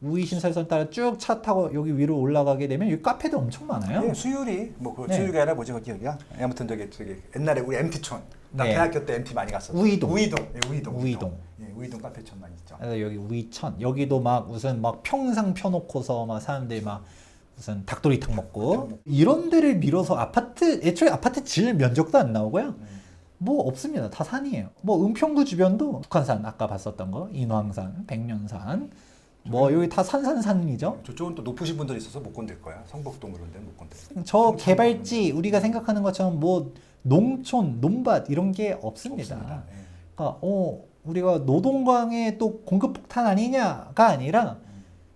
우이신설선 따라 쭉 차 타고 여기 위로 올라가게 되면 여기 카페도 엄청 많아요. 예, 수유리 그 네. 수유리가 아니라 뭐지 거기가? 아무튼 저기 옛날에 우리 MT촌. 나 네. 대학교 때 MT 많이 갔었어. 우이동. 예, 우이동. 우이동. 예, 우이동 카페촌 많이 있죠. 그래서 여기 우이천 여기도 막 무슨 막 평상 펴놓고서 막 사람들이 막 무슨 닭도리탕 먹고 이런 데를 밀어서 애초에 아파트 질 면적도 안 나오고요. 뭐 없습니다. 다 산이에요. 뭐 은평구 주변도 북한산 아까 봤었던 거 인왕산, 백년산 뭐 여기 다 산이죠. 저쪽은 또 높으신 분들이 있어서 못 건들 거야. 성북동 그런 데는 못 건들. 저 개발지 우리가 생각하는 것처럼 뭐 농촌, 논밭 이런 게 없습니다. 예. 그러니까 우리가 노동광의 또 공급 폭탄 아니냐가 아니라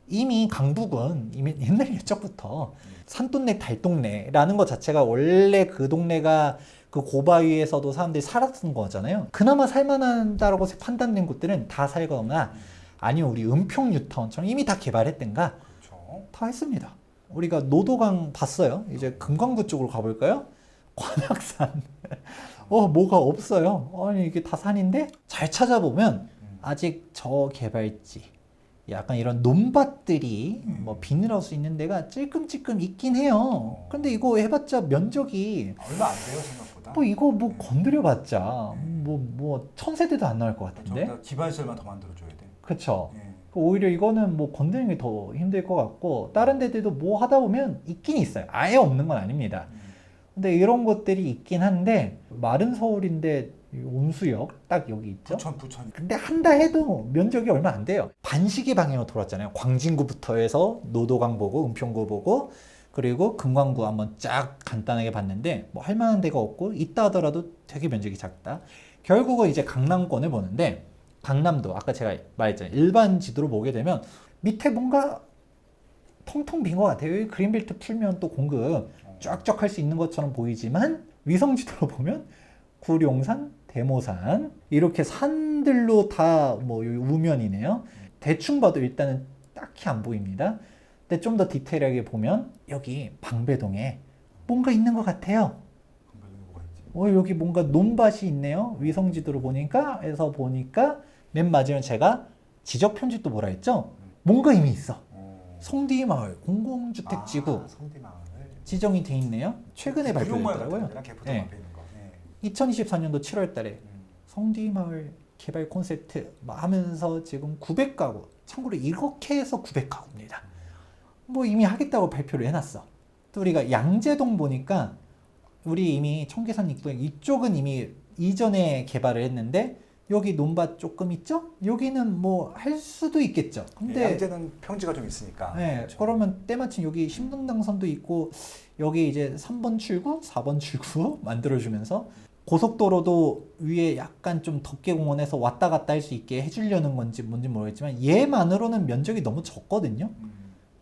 이미 강북은 이미 옛날 옛적부터 산동네 달동네라는 것 자체가 원래 그 동네가 그 고바위에서도 사람들이 살았던 거잖아요. 그나마 살만하다라고 판단된 곳들은 다 살거나 아니면 우리 은평 뉴타운처럼 이미 다 개발했던가 그렇죠. 다 했습니다. 우리가 노도강 봤어요. 이제 금강구 쪽으로 가볼까요? 관악산. 뭐가 없어요. 아니 이게 다 산인데 잘 찾아보면 아직 저개발지 약간 이런 논밭들이 뭐 비닐하우스 있는 데가 찔끔찔끔 있긴 해요. 근데 이거 해봤자 면적이 얼마 안 돼요 생각보다. 뭐 이거 뭐 건드려봤자 뭐 1000세대도 안 나올 것 같은데. 저기다 기반시설만 더 만들어줘야 돼. 그쵸. 예. 오히려 이거는 뭐 건드리는 게 더 힘들 것 같고 다른 데들도 뭐 하다 보면 있긴 있어요. 아예 없는 건 아닙니다. 근데 이런 것들이 있긴 한데 마른 서울인데 온수역 딱 여기 있죠. 부천. 근데 한다 해도 면적이 얼마 안 돼요. 반시계 방향으로 돌았잖아요. 광진구부터 해서 노도강 보고 은평구 보고 그리고 금강구 한번 쫙 간단하게 봤는데 뭐 할 만한 데가 없고 있다 하더라도 되게 면적이 작다. 결국은 이제 강남권을 보는데 강남도 아까 제가 말했잖아요. 일반 지도로 보게 되면 밑에 뭔가 텅텅 빈 것 같아요. 여기 그린벨트 풀면 또 공급 쫙쫙 할 수 있는 것처럼 보이지만 위성 지도로 보면 구룡산, 대모산 이렇게 산들로 다 뭐 우면이네요. 대충 봐도 일단은 딱히 안 보입니다. 근데 좀 더 디테일하게 보면 여기 방배동에 뭔가 있는 것 같아요. 여기 뭔가 논밭이 있네요. 위성 지도로 보니까 맨 마지막에 제가 지적 편집도 뭐라 했죠? 뭔가 이미 있어. 성디마을 공공주택지구 성디마을 지정이 돼 있네요. 최근에 발표됐더라고요. 개포동 앞에 있는 거. 예. 2024년도 7월 달에 성디마을 개발 콘셉트 하면서 지금 900가구, 참고로 이렇게 해서 900가구입니다. 뭐 이미 하겠다고 발표를 해놨어. 또 우리가 양재동 보니까 우리 이미 청계산 입구에 이쪽은 이미 이전에 개발을 했는데 여기 논밭 조금 있죠? 여기는 뭐 할 수도 있겠죠. 근데 양재는 평지가 좀 있으니까. 네, 그렇죠. 그러면 때마침 여기 신분당선도 있고 여기 이제 3번 출구, 4번 출구 만들어주면서 고속도로도 위에 약간 좀 덮개 공원에서 왔다 갔다 할 수 있게 해주려는 건지 뭔지 모르겠지만 얘만으로는 면적이 너무 적거든요.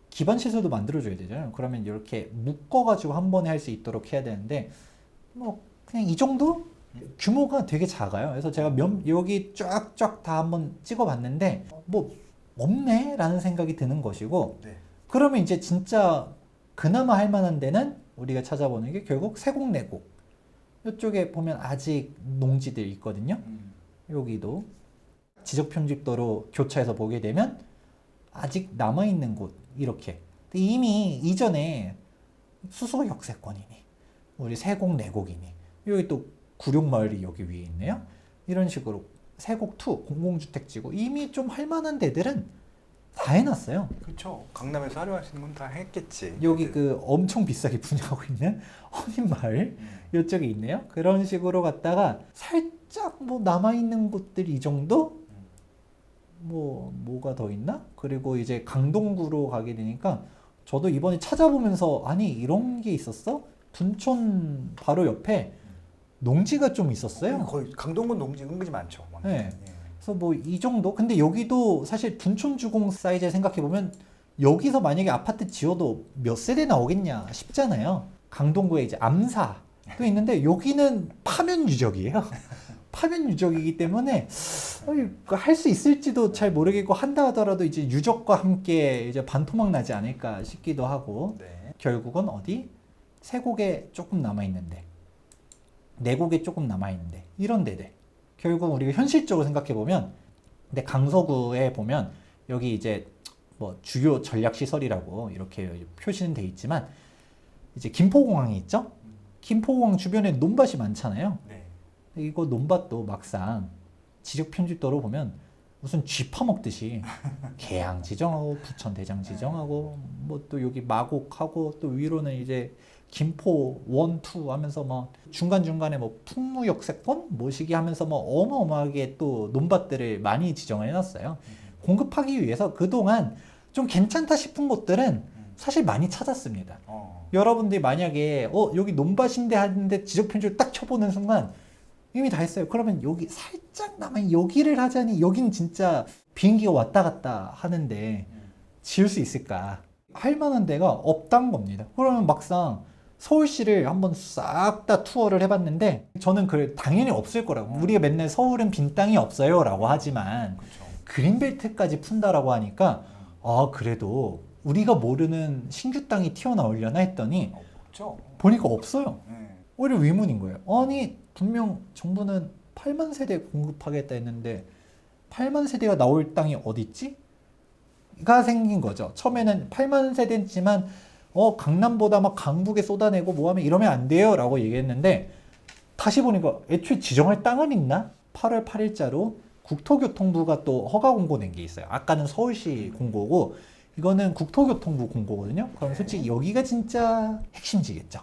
기반 시설도 만들어줘야 되잖아요. 그러면 이렇게 묶어가지고 한 번에 할 수 있도록 해야 되는데 뭐 그냥 이 정도? 규모가 되게 작아요. 그래서 제가 여기 쫙쫙 다 한번 찍어봤는데 뭐 없네 라는 생각이 드는 것이고 네. 그러면 이제 진짜 그나마 할 만한 데는 우리가 찾아보는 게 결국 세곡 내곡 이쪽에 보면 아직 농지들 있거든요. 여기도 지적편집도로 교차해서 보게 되면 아직 남아있는 곳 이렇게 근데 이미 이전에 수소 역세권이니 우리 세곡 내곡이니 여기 또 구룡마을이 여기 위에 있네요. 이런 식으로 세곡2 공공주택지구 이미 좀 할만한 데들은 다 해놨어요. 그렇죠. 강남에서 활용할 수 있는 건 다 했겠지. 여기 그 엄청 비싸게 분양하고 있는 허님마을 이쪽에 있네요. 그런 식으로 갔다가 살짝 뭐 남아있는 곳들이 이 정도? 뭐가 더 있나? 그리고 이제 강동구로 가게 되니까 저도 이번에 찾아보면서 아니 이런 게 있었어? 둔촌 바로 옆에 농지가 좀 있었어요. 거의 강동구 농지 은근히 많죠. 네. 예. 그래서 뭐 이 정도? 근데 여기도 사실 둔촌 주공 사이즈 생각해보면 여기서 만약에 아파트 지어도 몇 세대 나오겠냐 싶잖아요. 강동구에 이제 암사도 있는데 여기는 파면 유적이에요. 파면 유적이기 때문에 할 수 있을지도 잘 모르겠고 한다 하더라도 이제 유적과 함께 이제 반토막 나지 않을까 싶기도 하고 네. 결국은 어디? 세곡에 조금 남아있는데 내곡에 조금 남아있는데 이런 데들 결국 우리가 현실적으로 생각해보면 근데 강서구에 보면 여기 이제 뭐 주요 전략시설이라고 이렇게 표시는 돼 있지만 이제 김포공항이 있죠? 김포공항 주변에 논밭이 많잖아요. 네. 이거 논밭도 막상 지적편집도로 보면 무슨 쥐 파먹듯이 계양 지정하고 부천 대장 지정하고 뭐 또 여기 마곡하고 또 위로는 이제 김포 1, 2 하면서 뭐 중간중간에 뭐 풍무역세권 모시기 하면서 뭐 어마어마하게 또 논밭들을 많이 지정을 해놨어요. 공급하기 위해서 그동안 좀 괜찮다 싶은 곳들은 사실 많이 찾았습니다. 여러분들이 만약에 여기 논밭인데 하는데 지적편집을 딱 쳐보는 순간 이미 다 했어요. 그러면 여기 살짝 남아 여기를 하자니 여긴 진짜 비행기가 왔다 갔다 하는데 지을 수 있을까? 할 만한 데가 없단 겁니다. 그러면 막상 서울시를 한번 싹 다 투어를 해봤는데 저는 당연히 없을 거라고 우리가 맨날 서울은 빈 땅이 없어요 라고 하지만 그렇죠. 그린벨트까지 푼다라고 하니까 그래도 우리가 모르는 신규 땅이 튀어나오려나 했더니 없죠. 보니까 없어요. 네. 오히려 의문인 거예요. 아니 분명 정부는 8만 세대 공급하겠다 했는데 8만 세대가 나올 땅이 어디 있지? 가 생긴 거죠. 처음에는 8만 세대지만 강남보다 막 강북에 쏟아내고 뭐하면 이러면 안 돼요 라고 얘기했는데 다시 보니까 애초에 지정할 땅은 있나? 8월 8일자로 국토교통부가 또 허가 공고 낸 게 있어요. 아까는 서울시 공고고 이거는 국토교통부 공고거든요. 그럼 솔직히 여기가 진짜 핵심지겠죠.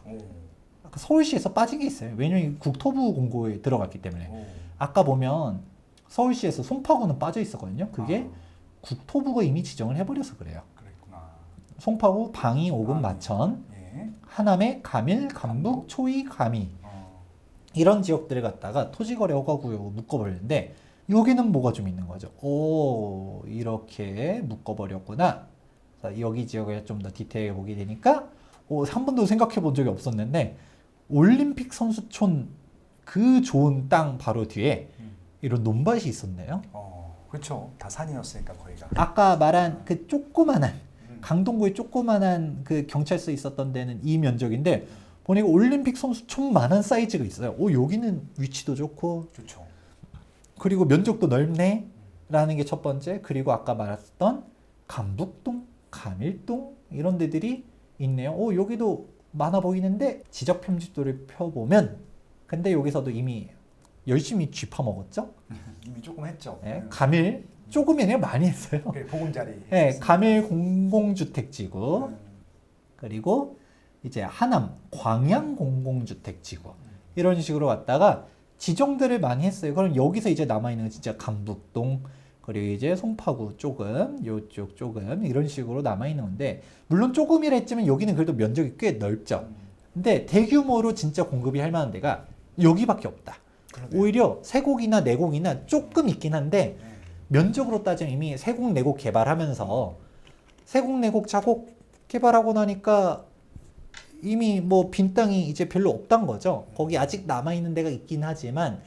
아까 서울시에서 빠진 게 있어요. 왜냐면 국토부 공고에 들어갔기 때문에. 아까 보면 서울시에서 송파구는 빠져 있었거든요. 그게 국토부가 이미 지정을 해버려서 그래요. 그랬구나. 송파구, 방이, 오금, 마천, 예. 하남의 가밀, 감북, 초이, 가미 이런 지역들을 갖다가 토지거래 허가구역으로 묶어버리는데 여기는 뭐가 좀 있는 거죠. 이렇게 묶어버렸구나. 여기 지역을 좀 더 디테일하게 보게 되니까 한 번도 생각해 본 적이 없었는데 올림픽 선수촌 그 좋은 땅 바로 뒤에 이런 논밭이 있었네요. 그렇죠. 다 산이었으니까 거기가. 아까 말한 그 조그만한 강동구에 조그만한 그 경찰서 있었던 데는 이 면적인데 보니까 올림픽 선수촌만한 사이즈가 있어요. 여기는 위치도 좋고 좋죠. 그리고 면적도 넓네 라는 게 첫 번째. 그리고 아까 말했던 감북동, 가밀동 이런 데들이 있네요. 여기도 많아 보이는데 지적 편집도를 펴보면 근데 여기서도 이미 열심히 쥐파먹었죠. 이미 조금 했죠. 네, 가밀 조금이 아니라 많이 했어요. 보금자리. 네, 가밀 공공주택지구 그리고 이제 하남 광양 공공주택지구 이런 식으로 왔다가 지정들을 많이 했어요. 그럼 여기서 이제 남아있는 건 진짜 강북동, 그리고 이제 송파구 조금, 요쪽 조금 이런 식으로 남아있는 건데, 물론 조금이라 했지만 여기는 그래도 면적이 꽤 넓죠. 근데 대규모로 진짜 공급이 할 만한 데가 여기밖에 없다. 그러네요. 오히려 세곡이나 내곡이나 조금 있긴 한데 면적으로 따지면 이미 세곡 내곡 개발하면서 세곡 내곡 자곡 개발하고 나니까 이미 뭐 빈 땅이 이제 별로 없단 거죠. 거기 아직 남아있는 데가 있긴 하지만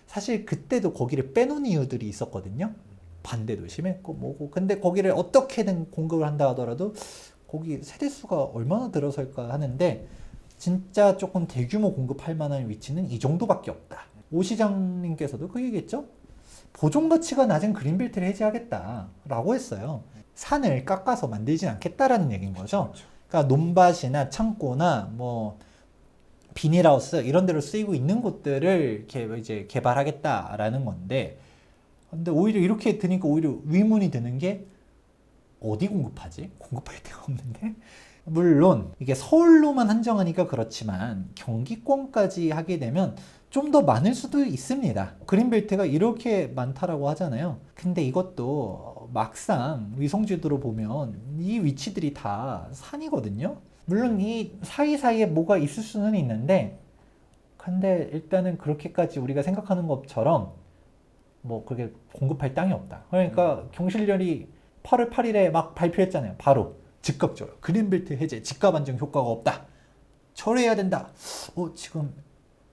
사실 그때도 거기를 빼놓은 이유들이 있었거든요. 반대도 심했고 뭐고. 근데 거기를 어떻게든 공급을 한다 하더라도 거기 세대수가 얼마나 들어설까 하는데, 진짜 조금 대규모 공급할 만한 위치는 이 정도밖에 없다. 오 시장님께서도 그 얘기했죠. 보존 가치가 낮은 그린벨트를 해제하겠다라고 했어요. 산을 깎아서 만들진 않겠다라는 얘기인 거죠. 그러니까 논밭이나 창고나 뭐 비닐하우스 이런 데로 쓰이고 있는 곳들을 이제 개발하겠다라는 건데, 근데 오히려 이렇게 드니까 오히려 의문이 드는 게, 어디 공급하지? 공급할 데가 없는데? 물론 이게 서울로만 한정하니까 그렇지만 경기권까지 하게 되면 좀 더 많을 수도 있습니다. 그린벨트가 이렇게 많다라고 하잖아요. 근데 이것도 막상 위성지도로 보면 이 위치들이 다 산이거든요. 물론 이 사이사이에 뭐가 있을 수는 있는데, 근데 일단은 그렇게까지 우리가 생각하는 것처럼 뭐 그렇게 공급할 땅이 없다. 그러니까 경실련이 8월 8일에 막 발표했잖아요. 바로 즉각적으로 그린벨트 해제, 집값 안정 효과가 없다. 철회해야 된다. 지금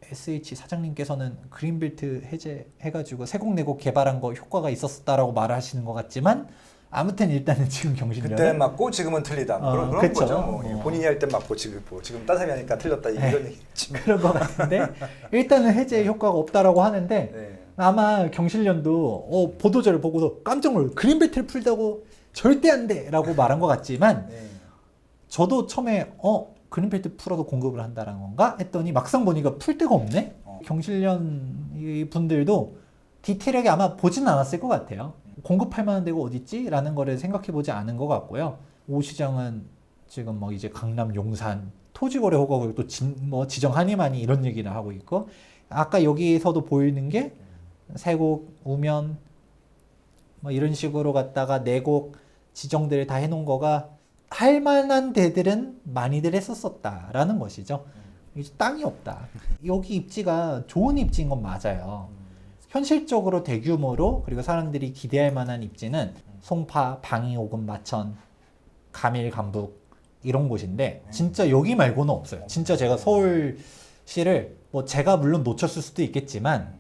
SH 사장님께서는 그린벨트 해제해가지고 세곡내곡 개발한 거 효과가 있었다라고 말을 하시는 것 같지만, 아무튼 일단은 지금 경실련은 그때는 맞고 지금은 틀리다. 그런 그쵸. 거죠. 뭐. 본인이 할 땐 맞고 지금 딴 사람이 하니까 틀렸다 이런 얘기지. 그런 것 같은데 일단은 해제 효과가 없다라고 하는데, 네. 아마 경실련도 보도자를 보고서 깜짝 놀라 그린벨트를 풀다고 절대 안 돼라고 말한 것 같지만, 네. 저도 처음에 그린벨트 풀어도 공급을 한다는 건가 했더니 막상 보니까 풀 데가 없네. 경실련 이 분들도 디테일하게 아마 보진 않았을 것 같아요. 공급할 만한 데가 어디 있지? 라는 거를 생각해 보지 않은 것 같고요. 오 시장은 지금 뭐 이제 강남 용산 토지거래 허가구역 또 지정하니 많이 이런 얘기를 하고 있고, 아까 여기서도 보이는 게 세곡, 우면 뭐 이런 식으로 갔다가 내곡 지정들을 다 해놓은 거가 할 만한 데들은 많이들 했었었다라는 것이죠. 이제 땅이 없다. 여기 입지가 좋은 입지인 건 맞아요. 현실적으로 대규모로 그리고 사람들이 기대할 만한 입지는 송파, 방이, 오금, 마천, 가밀, 감북 이런 곳인데, 진짜 여기 말고는 없어요. 진짜 제가 서울시를 뭐 제가 물론 놓쳤을 수도 있겠지만,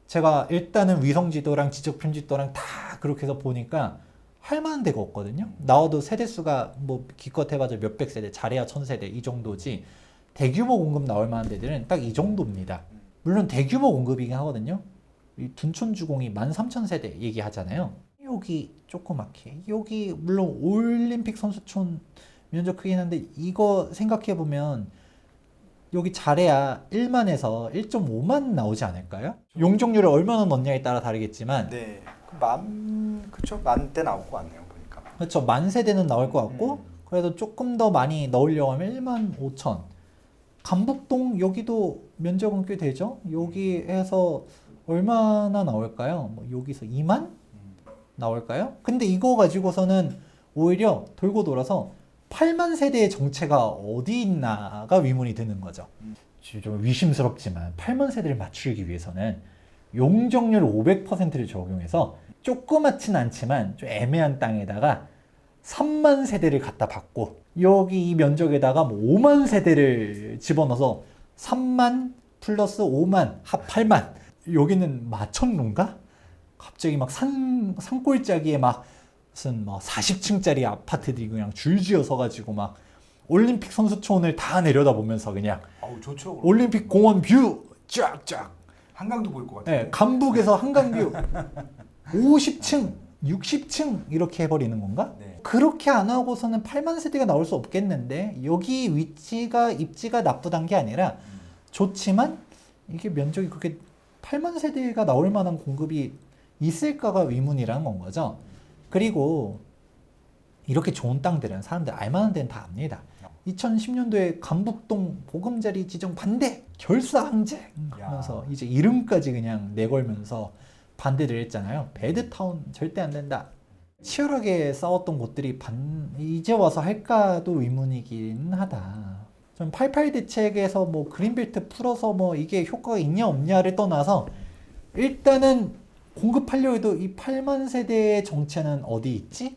제가 일단은 위성지도랑 지적편집도랑 다 그렇게 해서 보니까 할 만한 데가 없거든요. 나와도 세대수가 뭐 기껏 해봐도 몇백 세대, 잘해야 1000세대 이 정도지, 대규모 공급 나올 만한 데들은 딱 이 정도입니다. 물론 대규모 공급이긴 하거든요. 이 둔촌주공이 13,000세대 얘기하잖아요. 여기 조그맣게, 여기 물론 올림픽 선수촌 면적 크긴 한데, 이거 생각해보면 여기 잘해야 1만에서 1.5만 나오지 않을까요? 용적률을 얼마나 넣냐에 따라 다르겠지만, 네. 그쵸. 만대 나올 것 같네요. 보니까. 그렇죠. 만 세대는 나올 것 같고, 그래도 조금 더 많이 넣으려고 하면 1만 5천. 감북동 여기도 면적은 꽤 되죠. 여기에서 얼마나 나올까요? 뭐 여기서 2만 나올까요? 근데 이거 가지고서는 오히려 돌고 돌아서 8만 세대의 정체가 어디 있나가 의문이 드는 거죠. 좀 의심스럽지만 8만 세대를 맞추기 위해서는 용적률 500%를 적용해서 조그맣진 않지만 좀 애매한 땅에다가 3만 세대를 갖다 받고, 여기 이 면적에다가 뭐 5만 세대를 집어넣어서 3만 플러스 5만 합 8만, 여기는 마천루인가? 갑자기 막 산골짜기에 막 무슨 뭐 40층짜리 아파트들이 그냥 줄지어 서가지고 막 올림픽 선수촌을 다 내려다보면서 그냥 좋죠. 올림픽 공원 뷰 쫙쫙, 한강도 보일 것 같아요. 네, 감북에서 한강뷰 50층 60층 이렇게 해버리는 건가? 네. 그렇게 안 하고서는 8만 세대가 나올 수 없겠는데, 여기 입지가 나쁘단 게 아니라 좋지만 이게 면적이 그렇게 8만 세대가 나올 만한 공급이 있을까가 의문이라는 건 거죠. 그리고 이렇게 좋은 땅들은 사람들 알만한 데는 다 압니다. 2010년도에 감북동 보금자리 지정 반대 결사항쟁 하면서 이제 이름까지 그냥 내걸면서 반대를 했잖아요. 배드타운 절대 안 된다. 치열하게 싸웠던 곳들이 이제 와서 할까도 의문이긴 하다. 좀 88 대책에서 뭐 그린벨트 풀어서 뭐 이게 효과가 있냐 없냐를 떠나서 일단은 공급하려 해도 이 8만 세대의 정체는 어디 있지?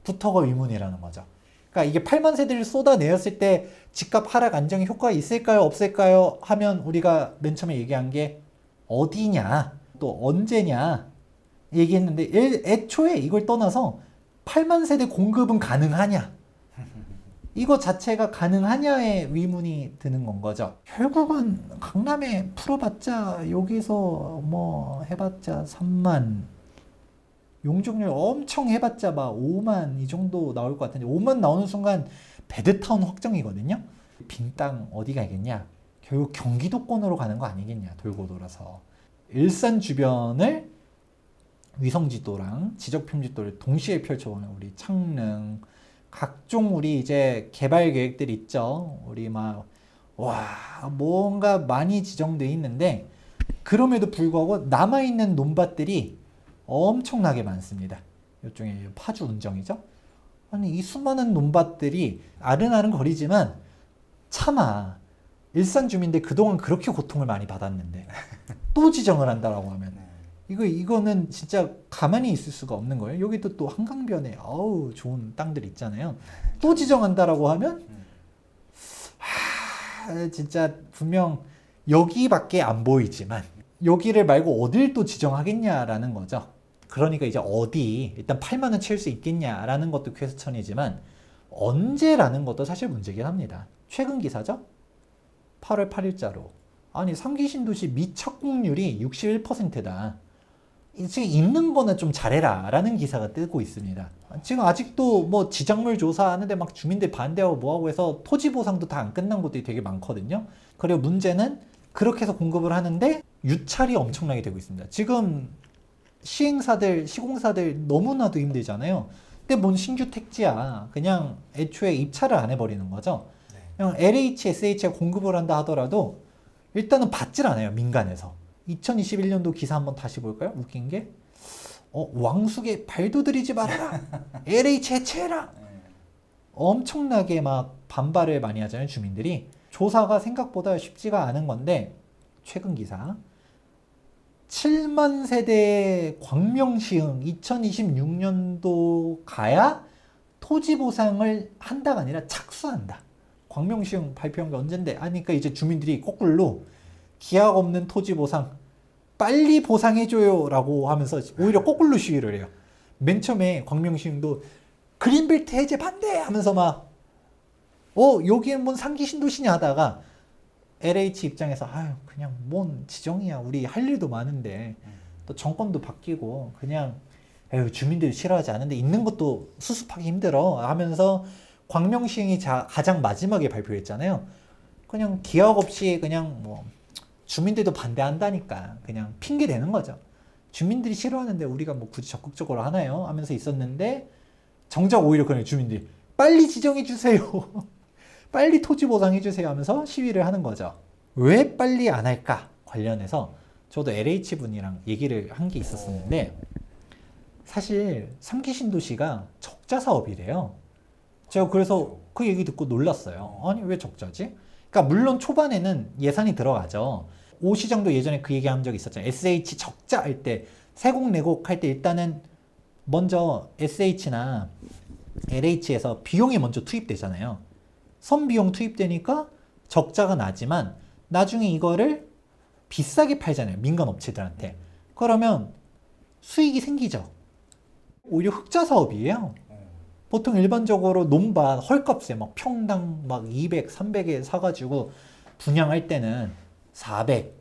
부터가 의문이라는 거죠. 그러니까 이게 8만 세대를 쏟아내었을 때 집값 하락 안정에 효과가 있을까요? 없을까요? 하면 우리가 맨 처음에 얘기한 게 어디냐? 또 언제냐? 얘기했는데 애초에 이걸 떠나서 8만 세대 공급은 가능하냐? 이거 자체가 가능하냐의 의문이 드는 건 거죠. 결국은 강남에 풀어봤자 여기서 뭐 해봤자 3만 용적률 엄청 해봤자 막 5만 이 정도 나올 것 같은데 5만 나오는 순간 배드타운 확정이거든요. 빈 땅 어디 가겠냐? 결국 경기도권으로 가는 거 아니겠냐? 돌고 돌아서 일산 주변을 위성지도랑 지적표면지도를 동시에 펼쳐보면 우리 창릉 각종 우리 이제 개발 계획들 있죠. 우리 막 와 뭔가 많이 지정돼 있는데 그럼에도 불구하고 남아있는 논밭들이 엄청나게 많습니다. 일종의 파주 운정이죠. 아니 이 수많은 논밭들이 아른아른 거리지만 차마 일산 주민들 그동안 그렇게 고통을 많이 받았는데 또 지정을 한다라고 하면 이거는 진짜 가만히 있을 수가 없는 거예요. 여기도 또 한강변에 아우 좋은 땅들 있잖아요. 또 지정한다라고 하면 진짜 분명 여기밖에 안 보이지만 여기를 말고 어딜 또 지정하겠냐라는 거죠. 그러니까 이제 어디 일단 8만 원 채울 수 있겠냐라는 것도 퀘스천이지만 언제라는 것도 사실 문제긴 합니다. 최근 기사죠. 8월 8일자로 아니 3기 신도시 미착공률이 61%다. 지금 있는 거는 좀 잘해라 라는 기사가 뜨고 있습니다. 지금 아직도 뭐 지작물 조사하는데 막 주민들 반대하고 뭐하고 해서 토지 보상도 다 안 끝난 곳들이 되게 많거든요. 그리고 문제는 그렇게 해서 공급을 하는데 유찰이 엄청나게 되고 있습니다. 지금 시행사들, 시공사들 너무나도 힘들잖아요. 근데 뭔 신규 택지야. 그냥 애초에 입찰을 안 해버리는 거죠. 그냥 LH, SH가 공급을 한다 하더라도 일단은 받질 않아요. 민간에서. 2021년도 기사 한번 다시 볼까요? 웃긴 게 왕숙에 발도 들이지 말아라. LH 해체해라. 엄청나게 막 반발을 많이 하잖아요. 주민들이. 조사가 생각보다 쉽지가 않은 건데 최근 기사 7만 세대 광명시흥 2026년도 가야 토지 보상을 한다가 아니라 착수한다. 광명시흥 발표한 게 언젠데 하니까 이제 주민들이 거꾸로 기약 없는 토지 보상 빨리 보상해줘요 라고 하면서 오히려 거꾸로 시위를 해요. 맨 처음에 광명시흥도 그린벨트 해제 반대 하면서 막 여기엔 뭔 상기 신도시냐 하다가 LH 입장에서 아유 그냥 뭔 지정이야 우리 할 일도 많은데 또 정권도 바뀌고 그냥 에휴 주민들이 싫어하지 않은데 있는 것도 수습하기 힘들어 하면서 광명시흥이 가장 마지막에 발표했잖아요. 그냥 기약 없이 그냥 뭐 주민들도 반대한다니까 그냥 핑계 대는 거죠. 주민들이 싫어하는데 우리가 뭐 굳이 적극적으로 하나요? 하면서 있었는데 정작 오히려 그냥 주민들이 빨리 지정해 주세요. 빨리 토지 보상해 주세요 하면서 시위를 하는 거죠. 왜 빨리 안 할까 관련해서 저도 LH 분이랑 얘기를 한 게 있었는데 사실 3기 신도시가 적자 사업이래요. 제가 그래서 그 얘기 듣고 놀랐어요. 아니 왜 적자지? 그러니까 물론 초반에는 예산이 들어가죠. 오 시장도 예전에 그 얘기 한 적이 있었잖아요. SH 적자 할 때 세곡 내곡 할 때 일단은 먼저 SH나 LH에서 비용이 먼저 투입되잖아요. 선비용 투입되니까 적자가 나지만 나중에 이거를 비싸게 팔잖아요. 민간 업체들한테. 그러면 수익이 생기죠. 오히려 흑자 사업이에요. 보통 일반적으로 논밭 헐값에 막 평당 막 200, 300에 사가지고 분양할 때는 400,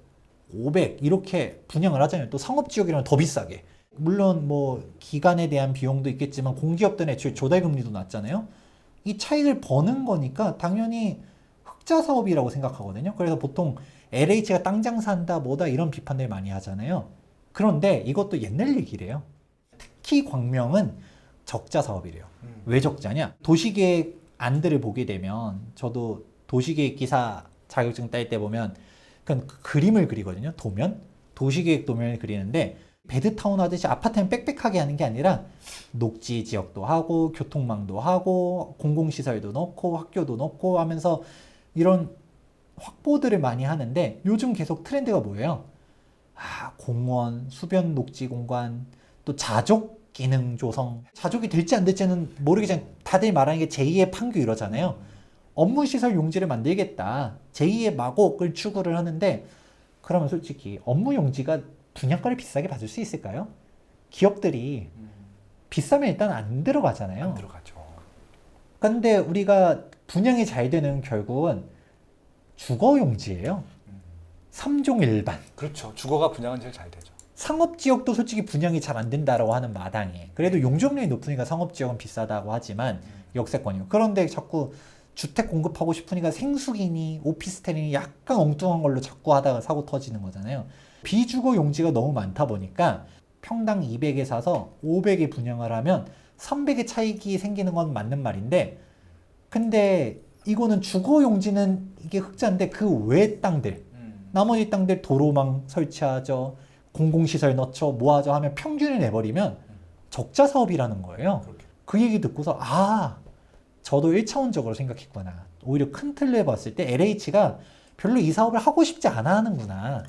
500 이렇게 분양을 하잖아요. 또 상업지역이라면 더 비싸게. 물론 뭐 기간에 대한 비용도 있겠지만 공기업들은 애초에 조달금리도 낮잖아요. 이 차익을 버는 거니까 당연히 흑자 사업이라고 생각하거든요. 그래서 보통 LH가 땅 장사한다 뭐다 이런 비판들 많이 하잖아요. 그런데 이것도 옛날 얘기래요. 특히 광명은 적자 사업이래요. 왜 적자냐? 도시계획 안들을 보게 되면 저도 도시계획 기사 자격증 딸 때 보면 그냥 그림을 그리거든요. 도시계획 도면을 그리는데 베드타운 하듯이 아파트는 빽빽하게 하는 게 아니라 녹지 지역도 하고 교통망도 하고 공공시설도 넣고 학교도 넣고 하면서 이런 확보들을 많이 하는데 요즘 계속 트렌드가 뭐예요? 공원, 수변 녹지 공간, 또 자족 기능 조성. 자족이 될지 안 될지는 모르겠지만 다들 말하는 게 제2의 판교 이러잖아요. 업무시설 용지를 만들겠다. 제2의 마곡을 추구를 하는데 그러면 솔직히 업무 용지가 분양가를 비싸게 받을 수 있을까요? 기업들이 비싸면 일단 안 들어가잖아요. 안 들어가죠. 근데 우리가 분양이 잘 되는 결국은 주거 용지예요. 3종 일반. 그렇죠. 주거가 분양은 제일 잘 되죠. 상업지역도 솔직히 분양이 잘 안 된다라고 하는 마당에 그래도 용적률이 높으니까 상업지역은 비싸다고 하지만 역세권이요. 그런데 자꾸 주택 공급하고 싶으니까 생수기니 오피스텔이니 약간 엉뚱한 걸로 자꾸 하다가 사고 터지는 거잖아요. 비주거 용지가 너무 많다 보니까 평당 200에 사서 500에 분양을 하면 300의 차익이 생기는 건 맞는 말인데 근데 이거는 주거 용지는 이게 흑자인데 그 외의 땅들 나머지 땅들 도로망 설치하죠. 공공시설 넣죠. 뭐하죠 하면 평균을 내버리면 적자 사업이라는 거예요. 그 얘기 듣고서 저도 1차원적으로 생각했구나. 오히려 큰 틀로 봤을 때 LH가 별로 이 사업을 하고 싶지 않아 하는구나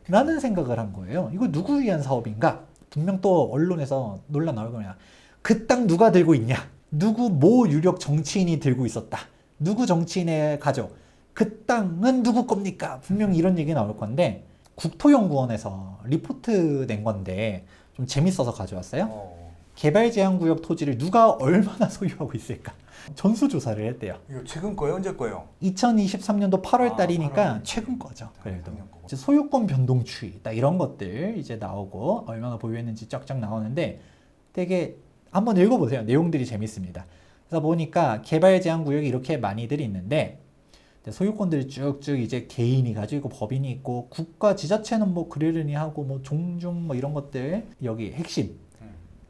라는 생각을 한 거예요. 이거 누구 위한 사업인가? 분명 또 언론에서 논란 나올 거냐. 그 땅 누가 들고 있냐? 누구 모 유력 정치인이 들고 있었다. 누구 정치인의 가족? 그 땅은 누구 겁니까? 분명 이런 얘기 나올 건데 국토연구원에서 리포트 낸 건데 좀 재밌어서 가져왔어요. 개발제한구역 토지를 누가 얼마나 소유하고 있을까? 전수조사를 했대요. 이거 최근 거예요? 언제 거예요? 2023년도 8월 달이니까 8월. 최근 거죠. 그래도 작년 거고. 이제 소유권 변동 추이 딱 이런 것들 이제 나오고 얼마나 보유했는지 쫙쫙 나오는데 되게 한번 읽어보세요. 내용들이 재밌습니다. 그래서 보니까 개발제한구역이 이렇게 많이들 있는데 소유권들이 쭉쭉 이제 개인이 가지고 있고 법인이 있고 국가 지자체는 뭐 그러려니 하고 뭐 종중 뭐 이런 것들 여기 핵심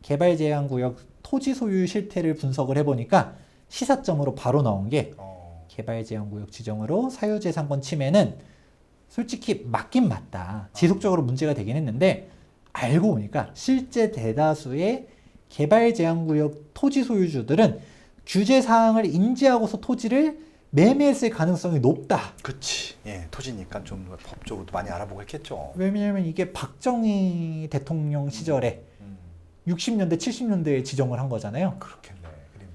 개발제한구역 토지 소유 실태를 분석을 해보니까 시사점으로 바로 나온 게 개발제한구역 지정으로 사유재산권 침해는 솔직히 맞긴 맞다. 지속적으로 문제가 되긴 했는데 알고 보니까 실제 대다수의 개발제한구역 토지 소유주들은 규제사항을 인지하고서 토지를 매매했을 가능성이 높다. 그치. 예, 토지니까 좀 법적으로도 많이 알아보고 했겠죠. 왜냐면 이게 박정희 대통령 시절에 60년대, 70년대에 지정을 한 거잖아요. 그렇겠네.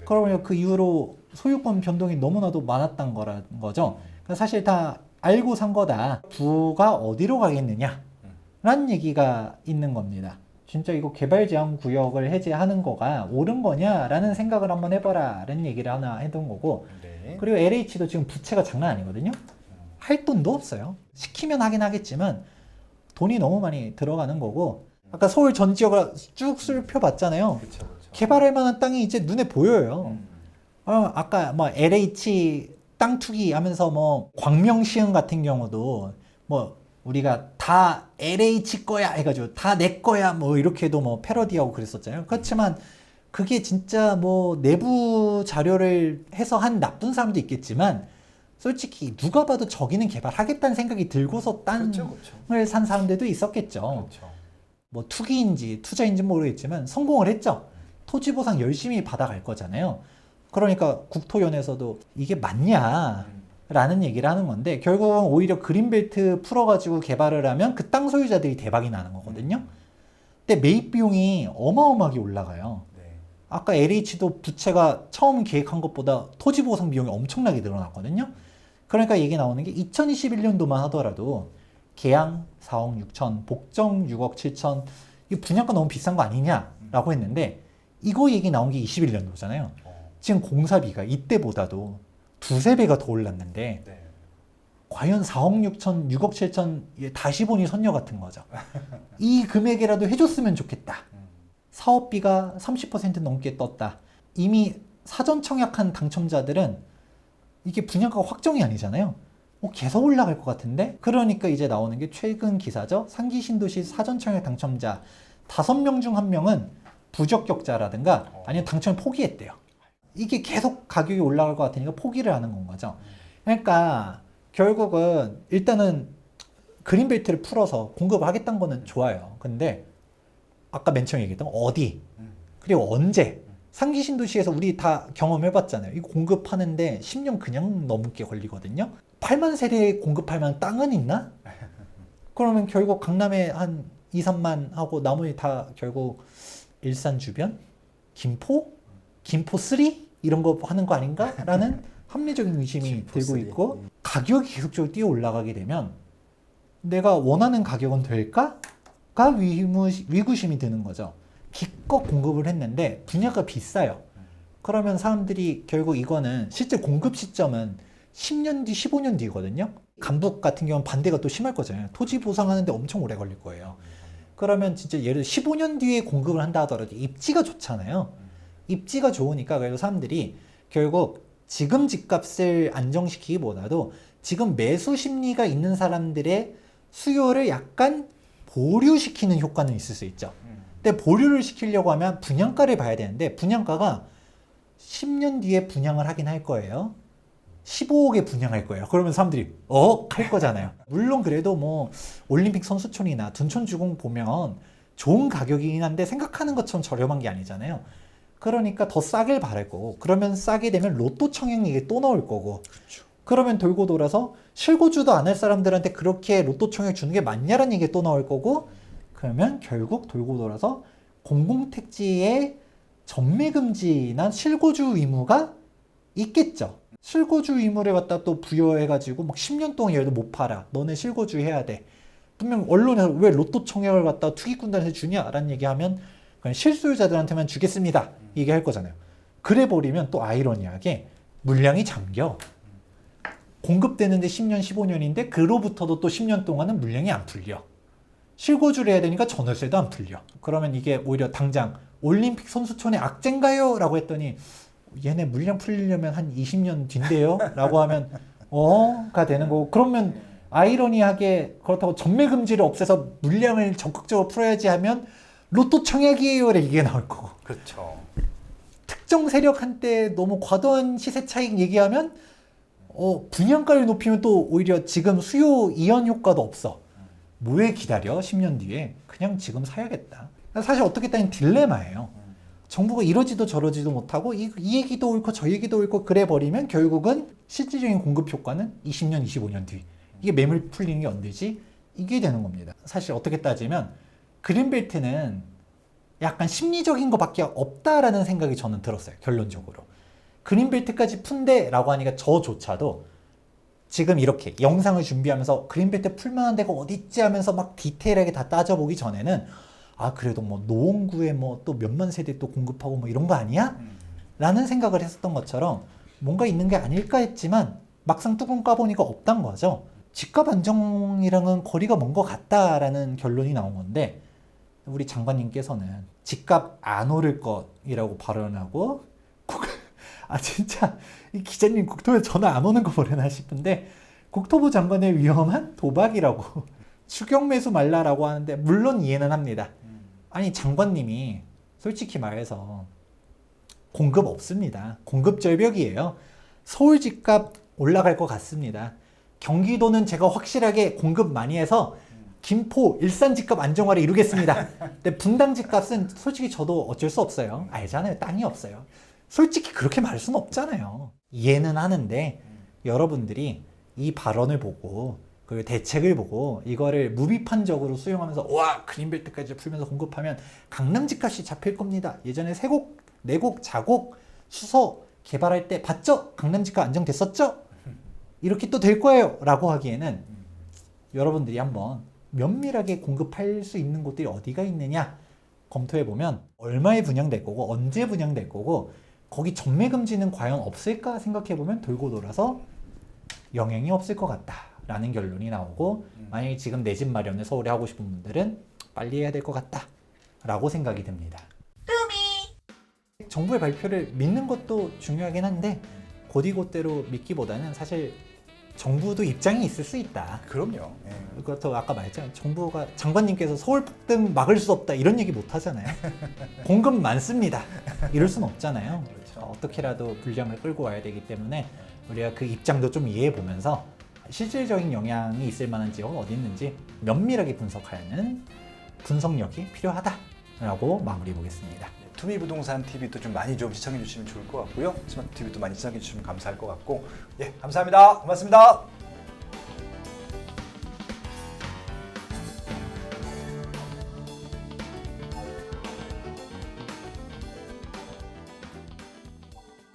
그러면 그 이후로 소유권 변동이 너무나도 많았던 거라는 거죠. 그러니까 사실 다 알고 산 거다. 부가 어디로 가겠느냐? 라는 얘기가 있는 겁니다. 진짜 이거 개발제한구역을 해제하는 거가 옳은 거냐? 라는 생각을 한번 해봐라. 라는 얘기를 하나 해둔 거고. 네. 그리고 LH도 지금 부채가 장난 아니거든요. 할 돈도 없어요. 시키면 하긴 하겠지만 돈이 너무 많이 들어가는 거고 아까 서울 전 지역을 쭉 살펴봤잖아요. 그쵸. 개발할 만한 땅이 이제 눈에 보여요. 아까 뭐 LH 땅 투기 하면서 뭐 광명시흥 같은 경우도 뭐 우리가 다 LH 거야 해가지고 다 내 거야 뭐 이렇게도 뭐 패러디하고 그랬었잖아요. 그렇지만 그게 진짜 뭐 내부 자료를 해서 한 나쁜 사람도 있겠지만 솔직히 누가 봐도 저기는 개발하겠다는 생각이 들고서 땅을 산 사람들도 있었겠죠. 뭐 투기인지 투자인지 모르겠지만 성공을 했죠. 토지 보상 열심히 받아갈 거잖아요. 그러니까 국토연에서도 이게 맞냐 라는 얘기를 하는 건데 결국은 오히려 그린벨트 풀어가지고 개발을 하면 그 땅 소유자들이 대박이 나는 거거든요. 근데 매입 비용이 어마어마하게 올라가요. 아까 LH도 부채가 처음 계획한 것보다 토지 보상 비용이 엄청나게 늘어났거든요. 그러니까 얘기 나오는 게 2021년도만 하더라도 계양 4억 6천, 복정 6억 7천 이 분양가 너무 비싼 거 아니냐라고 했는데 이거 얘기 나온 게 21년도잖아요. 지금 공사비가 이때보다도 두세 배가 더 올랐는데 과연 4억 6천, 6억 7천 다시 보니 선녀 같은 거죠. 이 금액이라도 해줬으면 좋겠다. 사업비가 30% 넘게 떴다. 이미 사전 청약한 당첨자들은 이게 분양가가 확정이 아니잖아요. 계속 올라갈 것 같은데? 그러니까 이제 나오는 게 최근 기사죠. 상기 신도시 사전 청약 당첨자 5명 중 1명은 부적격자라든가 아니면 당첨을 포기했대요. 이게 계속 가격이 올라갈 것 같으니까 포기를 하는 건 거죠. 그러니까 결국은 일단은 그린벨트를 풀어서 공급을 하겠다는 거는 좋아요. 근데 아까 맨 처음에 얘기했던 어디 그리고 언제 상기 신도시에서 우리 다 경험해봤잖아요. 이거 공급하는데 10년 그냥 넘게 걸리거든요. 8만 세대 공급할 땅은 있나? 그러면 결국 강남에 한 2, 3만 하고 나머지 다 결국 일산 주변? 김포? 김포 3? 이런 거 하는 거 아닌가? 라는 합리적인 의심이 들고 있고 가격이 계속적으로 뛰어 올라가게 되면 내가 원하는 가격은 될까? 가 위구심이 드는 거죠. 기껏 공급을 했는데 분야가 비싸요. 그러면 사람들이 결국 이거는 실제 공급 시점은 10년 뒤, 15년 뒤거든요. 강북 같은 경우는 반대가 또 심할 거잖아요. 토지 보상하는데 엄청 오래 걸릴 거예요. 그러면 진짜 예를 들어 15년 뒤에 공급을 한다 하더라도 입지가 좋잖아요. 입지가 좋으니까 그래서 사람들이 결국 지금 집값을 안정시키기보다도 지금 매수 심리가 있는 사람들의 수요를 약간 보류시키는 효과는 있을 수 있죠. 근데 보류를 시키려고 하면 분양가를 봐야 되는데 분양가가 10년 뒤에 분양을 하긴 할 거예요. 15억에 분양할 거예요. 그러면 사람들이 할 거잖아요. 물론 그래도 뭐 올림픽 선수촌이나 둔촌주공 보면 좋은 가격이긴 한데 생각하는 것처럼 저렴한 게 아니잖아요. 그러니까 더 싸길 바랄 거고 그러면 싸게 되면 로또 청약이 이게 또 나올 거고 그렇죠. 그러면 돌고 돌아서 실거주도 안 할 사람들한테 그렇게 로또 청약 주는 게 맞냐라는 얘기 또 나올 거고 그러면 결국 돌고 돌아서 공공택지의 전매금지나 실거주 의무가 있겠죠. 실거주 의무를 갖다 또 부여해가지고 막 10년 동안 얘도 못 팔아. 너네 실거주 해야 돼. 분명 언론에서 왜 로또 청약을 갖다 투기꾼들한테 주냐라는 얘기하면 그냥 실소유자들한테만 주겠습니다. 얘기할 거잖아요. 그래 버리면 또 아이러니하게 물량이 잠겨. 공급되는데 10년, 15년인데 그로부터도 또 10년 동안은 물량이 안 풀려. 실거주를 해야 되니까 전월세도 안 풀려. 그러면 이게 오히려 당장 올림픽 선수촌의 악재인가요? 라고 했더니 얘네 물량 풀리려면 한 20년 뒤인데요? 라고 하면 가 되는 거고 그러면 아이러니하게 그렇다고 전매금지를 없애서 물량을 적극적으로 풀어야지 하면 로또 청약이에요. 이게 나올 거고 그렇죠. 특정 세력한테 너무 과도한 시세 차익 얘기하면 분양가를 높이면 또 오히려 지금 수요 이연 효과도 없어. 뭐에 기다려? 10년 뒤에. 그냥 지금 사야겠다. 사실 어떻게 따지면 딜레마예요. 정부가 이러지도 저러지도 못하고 이 얘기도 옳고 저 얘기도 옳고 그래 버리면 결국은 실질적인 공급 효과는 20년, 25년 뒤. 이게 매물 풀리는 게 언제지? 이게 되는 겁니다. 사실 어떻게 따지면 그린벨트는 약간 심리적인 것밖에 없다라는 생각이 저는 들었어요. 결론적으로. 그린벨트까지 푼대라고 하니까 저조차도 지금 이렇게 영상을 준비하면서 그린벨트 풀만한 데가 어디 있지 하면서 막 디테일하게 다 따져보기 전에는 그래도 뭐 노원구에 뭐 또 몇만 세대 또 공급하고 뭐 이런 거 아니야? 라는 생각을 했었던 것처럼 뭔가 있는 게 아닐까 했지만 막상 뚜껑 까보니까 없단 거죠. 집값 안정이랑은 거리가 먼 것 같다라는 결론이 나온 건데 우리 장관님께서는 집값 안 오를 것이라고 발언하고 진짜 이 기자님 국토부에 전화 안 오는 거 보려나 싶은데 국토부 장관의 위험한 도박이라고 추경 매수 말라라고 하는데 물론 이해는 합니다. 아니 장관님이 솔직히 말해서 공급 없습니다. 공급 절벽이에요. 서울 집값 올라갈 것 같습니다. 경기도는 제가 확실하게 공급 많이 해서 김포, 일산 집값 안정화를 이루겠습니다. 근데 분당 집값은 솔직히 저도 어쩔 수 없어요. 알잖아요. 땅이 없어요. 솔직히 그렇게 말할 수는 없잖아요. 이해는 하는데 여러분들이 이 발언을 보고 그 대책을 보고 이거를 무비판적으로 수용하면서 와 그린벨트까지 풀면서 공급하면 강남 집값이 잡힐 겁니다. 예전에 세곡, 내곡, 자곡, 수서 개발할 때 봤죠? 강남 집값 안정됐었죠? 이렇게 또 될 거예요 라고 하기에는 여러분들이 한번 면밀하게 공급할 수 있는 곳들이 어디가 있느냐 검토해보면 얼마에 분양될 거고 언제 분양될 거고 거기 전매금지는 과연 없을까 생각해보면 돌고 돌아서 영향이 없을 것 같다라는 결론이 나오고 만약에 지금 내 집 마련을 서울에 하고 싶은 분들은 빨리 해야 될 것 같다라고 생각이 듭니다. 정부의 발표를 믿는 것도 중요하긴 한데 곧이곧대로 믿기보다는 사실 정부도 입장이 있을 수 있다. 그럼요. 그렇다고 아까 말했잖아요. 정부가 장관님께서 서울 폭등 막을 수 없다 이런 얘기 못 하잖아요. 공급 많습니다. 이럴 순 없잖아요. 그렇죠. 어떻게라도 분량을 끌고 와야 되기 때문에 우리가 그 입장도 좀 이해해 보면서 실질적인 영향이 있을 만한 지역은 어디 있는지 면밀하게 분석하는 분석력이 필요하다라고 마무리 보겠습니다. 투미부동산 TV도 좀 많이 좀 시청해 주시면 좋을 것 같고요. 스마트 TV도 많이 시청해 주시면 감사할 것 같고, 예, 감사합니다. 고맙습니다.